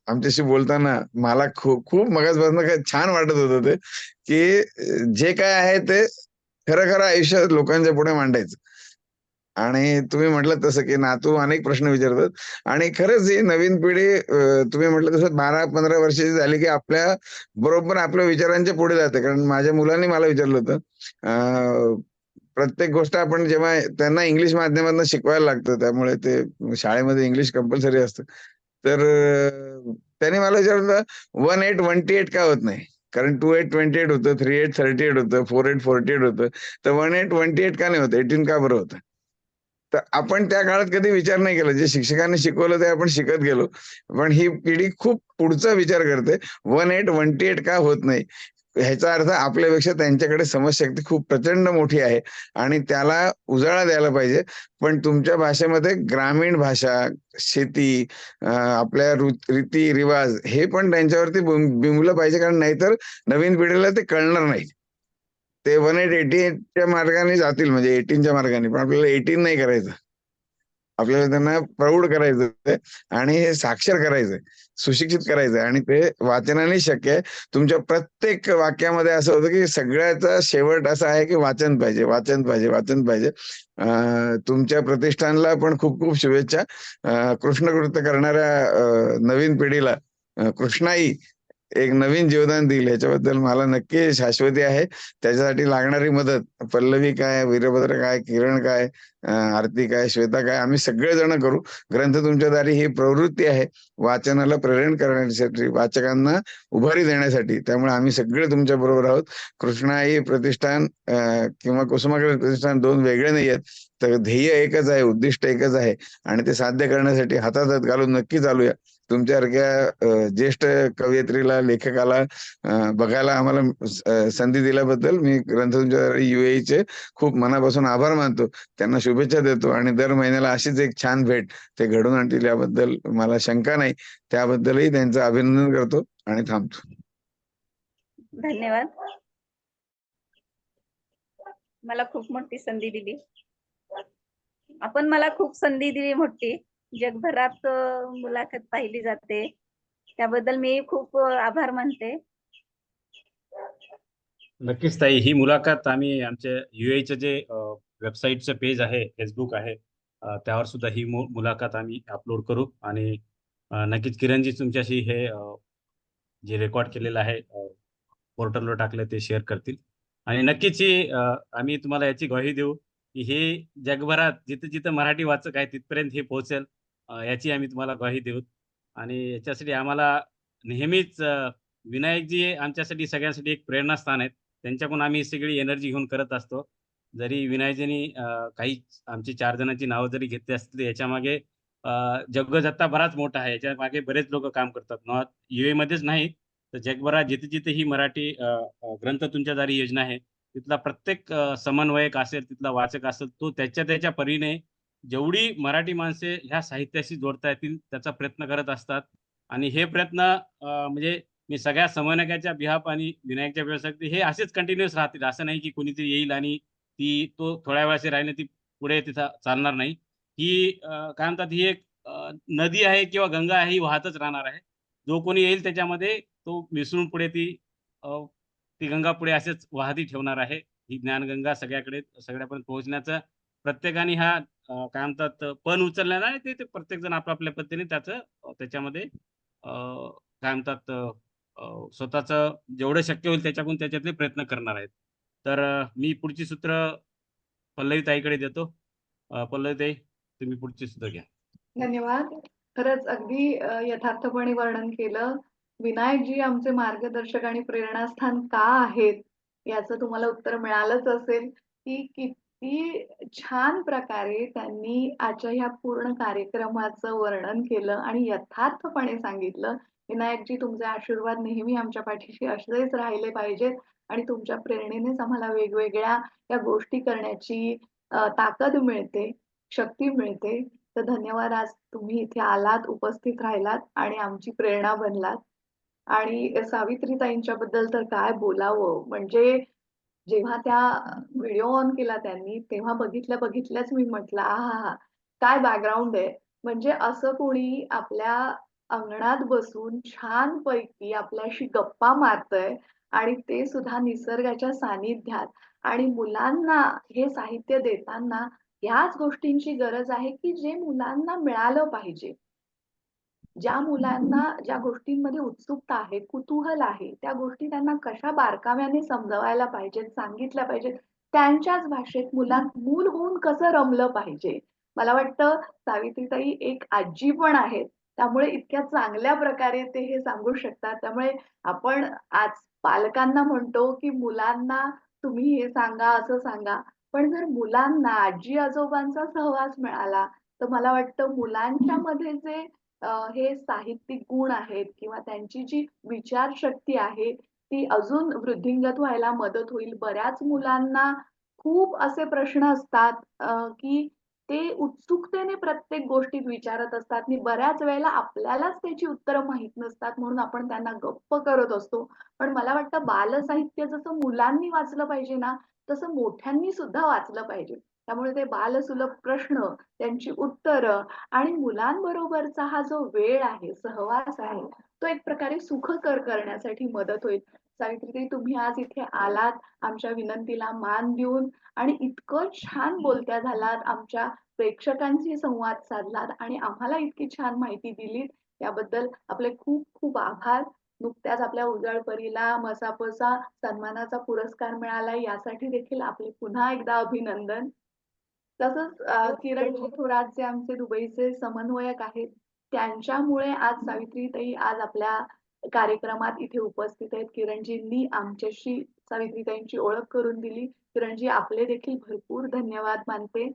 आमच्याशी बोलताना मला खूप खूप मगाचपासून काय छान वाटत होतं ते, की जे काय आहे ते खरं खरं आयुष्य लोकांच्या पुढे मांडायचं. आणि तुम्ही म्हटलं तसं की नातू अनेक प्रश्न विचारतात आणि खरंच ही नवीन पिढी तुम्ही म्हटलं तसं 12-15 वर्षाची झाली की आपल्या बरोबर आपल्या विचारांच्या पुढे जाते. कारण माझ्या मुलांनी मला विचारलं होतं, प्रत्येक गोष्ट आपण जेव्हा त्यांना इंग्लिश माध्यमातून शिकवायला लागतं, त्यामुळे ते शाळेमध्ये इंग्लिश कंपल्सरी असतं. तर त्याने मला विचारलं 1828 का होत नाही? कारण 2828 होतं, 3838 होतं, 4848 होतं. तर 1828 का नाही होत? 18 का बरं होतं? तर आपण त्या काळात कधी विचार नाही केला. जे शिक्षकांनी शिकवलं ते आपण शिकत गेलो. पण ही पिढी खूप पुढचा विचार करते. 1818 का होत नाही? ह्याचा अर्थ आपल्यापेक्षा त्यांच्याकडे समजशक्ती खूप प्रचंड मोठी आहे आणि त्याला उजाळा द्यायला पाहिजे. पण तुमच्या भाषेमध्ये ग्रामीण भाषा, शेती, आपल्या रीती रिवाज हे पण त्यांच्यावरती बिंबलं पाहिजे. कारण नाहीतर नवीन पिढीला ते कळणार नाही. ते 1888च्या मार्गाने जातील, म्हणजे 18च्या मार्गाने, पण आपल्याला 18 नाही करायचं. आपल्याला त्यांना प्रौढ करायचं आणि हे साक्षर करायचंय, सुशिक्षित करायचंय. आणि ते वाचनाने शक्य आहे. तुमच्या प्रत्येक वाक्यामध्ये असं होतं की सगळ्याचा शेवट असा आहे की वाचन पाहिजे, वाचन पाहिजे, वाचन पाहिजे. तुमच्या प्रतिष्ठानला पण खूप खूप शुभेच्छा. कृष्णकृत्य करणाऱ्या नवीन पिढीला कृष्णाई एक नवीन जीवदान देईल याच्याबद्दल मला नक्की शाश्वती आहे. त्याच्यासाठी लागणारी मदत पल्लवी काय, वीरभद्र काय, किरण काय, आरती काय, श्वेता काय, आम्ही सगळेजण करू. ग्रंथ तुमच्या दारी ही प्रवृत्ती आहे वाचनाला प्रेरणा करण्यासाठी, वाचकांना उभारी देण्यासाठी. त्यामुळे आम्ही सगळे तुमच्या बरोबर आहोत. कृष्णाई प्रतिष्ठान किंवा कुसुमाग्रज प्रतिष्ठान दोन वेगळे नाही आहेत. तर ध्येय एकच आहे, उद्दिष्ट एकच आहे आणि ते साध्य करण्यासाठी हातात हात घालून नक्की चालूया. तुमच्यासारख्या ज्येष्ठ कवयित्रीला, लेखकाला बघायला आम्हाला संधी दिल्याबद्दल मी ग्रंथ तुमच्या युएईचे खूप मनापासून आभार मानतो. त्यांना शुभेच्छा देतो आणि दर महिन्याला अशीच एक छान भेट ते घडवून आणतील याबद्दल मला शंका नाही. त्याबद्दलही त्यांचं अभिनंदन करतो आणि थांबतो. धन्यवाद. मला खूप मोठी संधी दिली. आपण मला खूप संधी दिली मोठी. जगभरात मुलाखत पाहिली जाते. त्याबद्दल मी खूप आभार मानते. नक्कीच ताई, ही मुलाखत आम्ही आमच्या UAE जे वेबसाईटचं पेज आहे, फेसबुक आहे, त्यावर सुद्धा ही मुलाखत आम्ही अपलोड करू. आणि नक्कीच किरणजी तुमच्याशी हे जे रेकॉर्ड केलेलं आहे पोर्टलवर टाकलं ते शेअर करतील. आणि नक्कीच ही आम्ही तुम्हाला याची ग्वाही देऊ की हे जगभरात जिथं जिथं मराठी वाचक आहे तिथपर्यंत हे पोहोचेल, याची आम्ही तुम्हाला ग्वाही देऊ. आणि याच्यासाठी आम्हाला नेहमीच विनायकजी हे आमच्यासाठी सगळ्यांसाठी एक प्रेरणास्थान आहेत. त्यांच्याकडून आम्ही सगळी एनर्जी घेऊन करत असतो. जरी विनायकजींनी काही आमची 4 जणांची नावं जरी घेतली असतील तर याच्यामागे जगजत्ता बराच मोठा आहे. याच्या मागे बरेच लोक काम करतात. नॉर्थ UAE मध्येच नाही तर जगभरात जिथे जिथे ही मराठी ग्रंथ तुमच्या दारी योजना आहे तिथला प्रत्येक समन्वयक असेल, तिथला वाचक असेल, तो त्याच्या त्याच्या परीने जेवढी मराठी माणसे ह्या साहित्याशी जोडता येतील त्याचा प्रयत्न करत असतात. आणि हे प्रयत्न म्हणजे मी सगळ्या समन्वयकाच्या बिहाफ आणि विनायकच्या बिहाफ हे असेच कंटिन्युअस राहतील. असं नाही की कोणीतरी येईल आणि तो थोड्या वेळाशी राहिलं ती पुढे तिथं चालणार नाही. ही काय म्हणतात, ही एक नदी आहे किंवा गंगा आहे, ही वाहतच राहणार आहे. जो कोणी येईल त्याच्यामध्ये तो मिसळून पुढे ती गंगा पुढे असेच वाहती ठेवणार आहे. ही ज्ञानगंगा सगळ्यापर्यंत पोहोचण्याचा प्रत्येकाने हा काय म्हणतात पण उचललेला आहे. ते प्रत्येक जण आपापल्या पद्धतीने त्याच्यामध्ये काय म्हणतात स्वतःचं जेवढं शक्य होईल त्याच्यातले प्रयत्न करणार आहेत. तर मी पुढची सूत्र पल्लवी ताईकडे देतो. पल्लवी ताई, तुम्ही पुढची सूत्र घ्या. धन्यवाद. खरंच अगदी यथार्थपणे वर्णन केलं. विनायकजी आमचे मार्गदर्शक आणि प्रेरणास्थान का आहेत याचं तुम्हाला उत्तर मिळालंच असेल की किती छान प्रकारे त्यांनी आजच्या ह्या पूर्ण कार्यक्रमाचं वर्णन केलं आणि यथार्थपणे सांगितलं. विनायकजी, तुमचे आशीर्वाद नेहमी आमच्या पाठीशी असेच राहिले पाहिजेत आणि तुमच्या प्रेरणेनेच आम्हाला वेगवेगळ्या या गोष्टी करण्याची ताकद मिळते, शक्ती मिळते. तर धन्यवाद, आज तुम्ही इथे आलात, उपस्थित राहिलात आणि आमची प्रेरणा बनलात. आणि सावित्रीताईंच्या बद्दल तर काय बोलावं, म्हणजे जेव्हा त्या व्हिडिओ ऑन केला त्यांनी तेव्हा बघितल्याच मी म्हटलं आहाहा, काय बॅकग्राऊंड आहे. म्हणजे असं कोणी आपल्या अंगणात बसून छानपैकी आपल्याशी गप्पा मारतंय आणि ते सुद्धा निसर्गाच्या सानिध्यात. आणि मुलांना हे साहित्य देताना ह्याच गोष्टींची गरज आहे की जे मुलांना मिळालं पाहिजे. ज्या मुलांना ज्या गोष्टींमध्ये उत्सुकता आहे, कुतूहल आहे, त्या गोष्टी त्यांना कशा बारकाव्याने समजवायला पाहिजेत, सांगितल्या पाहिजेत. त्यांच्याच भाषेत मूल होऊन कसं रमलं पाहिजे. मला वाटतं सावित्रीताई एक आजी पण आहेत. त्यामुळे इतक्या चांगल्या प्रकारे ते हे सांगू शकतात. त्यामुळे आपण आज पालकांना म्हणतो की मुलांना तुम्ही हे सांगा, असं सांगा. पण जर मुलांना आजी-आजोबांचा सहवास मिळाला, तर मला वाटतं मुलांच्यामध्ये जे हे साहित्यिक गुण आहेत किंवा त्यांची जी विचारशक्ती आहे ती अजून वृद्धिंगत व्हायला मदत होईल. बऱ्याच मुलांना खूप असे प्रश्न असतात की ते उत्सुकतेने प्रत्येक गोष्टीत विचारत असतात आणि बऱ्याच वेळेला आपल्यालाच त्याची उत्तरं माहित नसतात म्हणून आपण त्यांना गप्प करत असतो. पण मला वाटतं बालसाहित्य जसं मुलांनी वाचलं पाहिजे ना, तसं मोठ्यांनी सुद्धा वाचलं पाहिजे. त्यामुळे ते बालसुलभ प्रश्न, त्यांची उत्तरं आणि मुलांबरोबरचा हा जो वेळ आहे, सहवास आहे, तो एक प्रकारे सुखकर करण्यासाठी मदत होईल. सावित्रीताई, तुम्ही आज इथे आलात, आमच्या विनंतीला मान देऊन आणि इतकं छान बोलत्या झालात, आमच्या प्रेक्षकांशी संवाद साधलात आणि आम्हाला इतकी छान माहिती दिलीत, याबद्दल आपले खूप खूप आभार. नुकत्याच आपल्या उजाळ परीला मसापचा सन्मानाचा पुरस्कार मिळाला, यासाठी देखील आपले पुन्हा एकदा अभिनंदन. तसंच किरणजी थोरात जे आमचे दुबईचे समन्वयक आहेत, त्यांच्यामुळे आज सावित्रीताई आज आपल्या कार्यक्रमात इथे उपस्थित आहेत. किरणजींनी आमच्याशी सावित्रीताईंची ओळख करून दिली. किरणजी, आपले देखील भरपूर धन्यवाद मानते.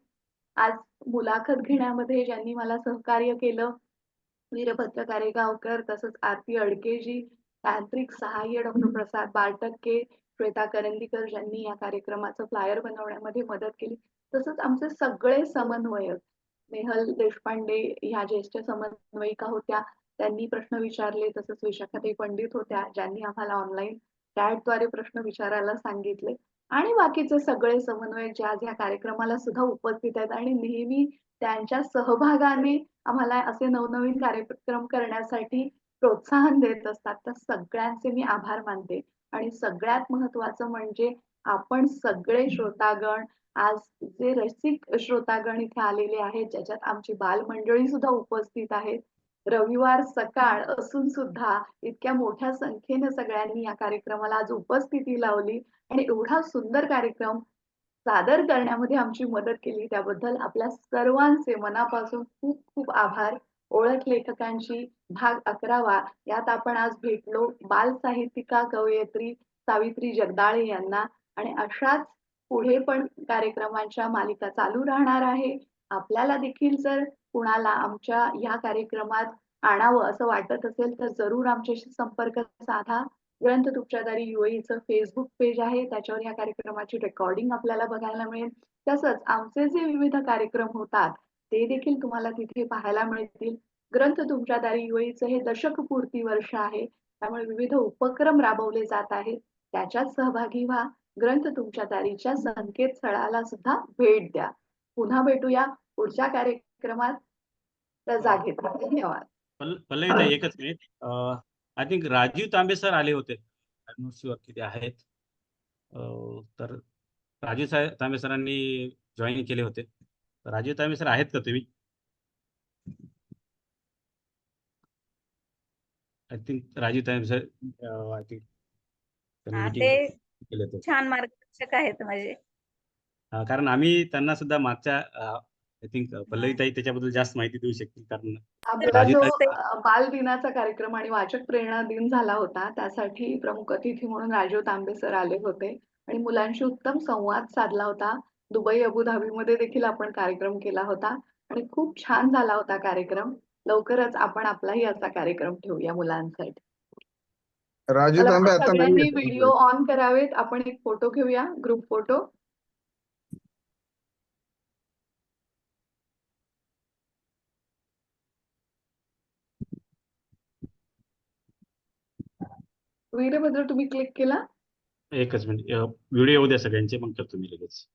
आज मुलाखत घेण्यामध्ये ज्यांनी मला सहकार्य केलं, वीरभद्र कारेगावकर, तसंच आरती अडकेजी, तांत्रिक सहाय्य डॉक्टर प्रसाद बारटक्के, श्वेता करंदीकर, ज्यांनी या कार्यक्रमाचं फ्लायर बनवण्यामध्ये मदत केली. तसंच आमचे सगळे समन्वयक, नेहल देशपांडे ह्या ज्येष्ठ समन्वयिका होत्या, त्यांनी प्रश्न विचारले. तसंच विशाखाताई पंडित होत्या, ज्यांनी आम्हाला ऑनलाईन चॅटद्वारे प्रश्न विचारायला सांगितले. आणि बाकीचे सगळे समन्वयक जे आज या कार्यक्रमाला सुद्धा उपस्थित आहेत आणि नेहमी त्यांच्या सहभागाने आम्हाला असे नवनवीन कार्यक्रम करण्यासाठी प्रोत्साहन देत असतात, त्या सगळ्यांचे मी आभार मानते. आणि सगळ्यात महत्त्वाचं म्हणजे आपण सगळे श्रोतागण, आज जे रसिक श्रोतागण इथे आलेले आहेत, ज्याच्यात आमची बालमंडळी सुद्धा उपस्थित आहेत. रविवार सकाळ असून सुद्धा इतक्या मोठ्या संख्येने सगळ्यांनी या कार्यक्रमाला आज उपस्थिती लावली आणि एवढा सुंदर कार्यक्रम सादर करण्यामध्ये आमची मदत केली, त्याबद्दल आपल्या सर्वांचे मनापासून खूप खूप आभार. ओळख लेखकांची भाग 11वा यात आपण आज भेटलो बालसाहित्यिका, कवयित्री सावित्री जगदाळे यांना. आणि अशाच पुढे पण कार्यक्रमांच्या मालिका चालू राहणार आहे. आपल्याला देखील जर कुणाला आमच्या ह्या कार्यक्रमात आणावं असं वाटत असेल तर जरूर आमच्याशी संपर्क साधा. ग्रंथ तुमच्या दारी UAEचं फेसबुक पेज आहे, त्याच्यावर या कार्यक्रमाची रेकॉर्डिंग आपल्याला बघायला मिळेल. तसंच आमचे जे विविध कार्यक्रम होतात ते देखील तुम्हाला तिथे पाहायला मिळतील. ग्रंथ तुमच्या दारी UAEचं हे दशकपूर्ती वर्ष आहे, त्यामुळे विविध उपक्रम राबवले जात आहेत. त्याच्यात सहभागी व्हा. ग्रंथ तुमच्या दारीच्या संकेतस्थळाला सुद्धा भेट द्या. पुन्हा भेटूया पुढच्या कार्यक्रमात. त्या जागेत राहा. धन्यवाद. पल्लवीताई एकच minute. I think Rajiv Tambe sir आले होते. किती आहेत. तर तांबे सरांनी जॉईन केले होते. राजीव तांबे सर आहेत का तुम्ही? I think Rajiv Tambe sir I think त्यांनी हा, मीटिंग ते केले होते. छान मार्गदर्शक आहेत माझे. कारण आम्ही त्यांना सुद्धा मागच्या आय थिंक पल्लवीताई त्याच्याबद्दल जास्त माहिती देऊ शकतील, कारण आपला राजीव जो तांबे बाल दिनाचा कार्यक्रम आणि वाचक प्रेरणा दिन झाला होता, त्यासाठी प्रमुख अतिथी म्हणून राजीव तांबे सर आले होते आणि मुलांशी उत्तम संवाद साधला होता. दुबई, अबुधाबीमध्ये देखील आपण कार्यक्रम केला होता आणि खूप छान झाला होता कार्यक्रम. लवकरच आपण आपलाही असा कार्यक्रम ठेवूया मुलांसाठी. राजू चला, तांबे आता सगळ्यांनी नाहीये व्हिडिओ ऑन करावेत. आपण एक फोटो घेऊया, ग्रुप फोटो. वीरभद्र तुम्ही क्लिक केला? एकच मिनिट व्हिडिओ येऊ द्या सगळ्यांचे, मग करतो मी लगेच.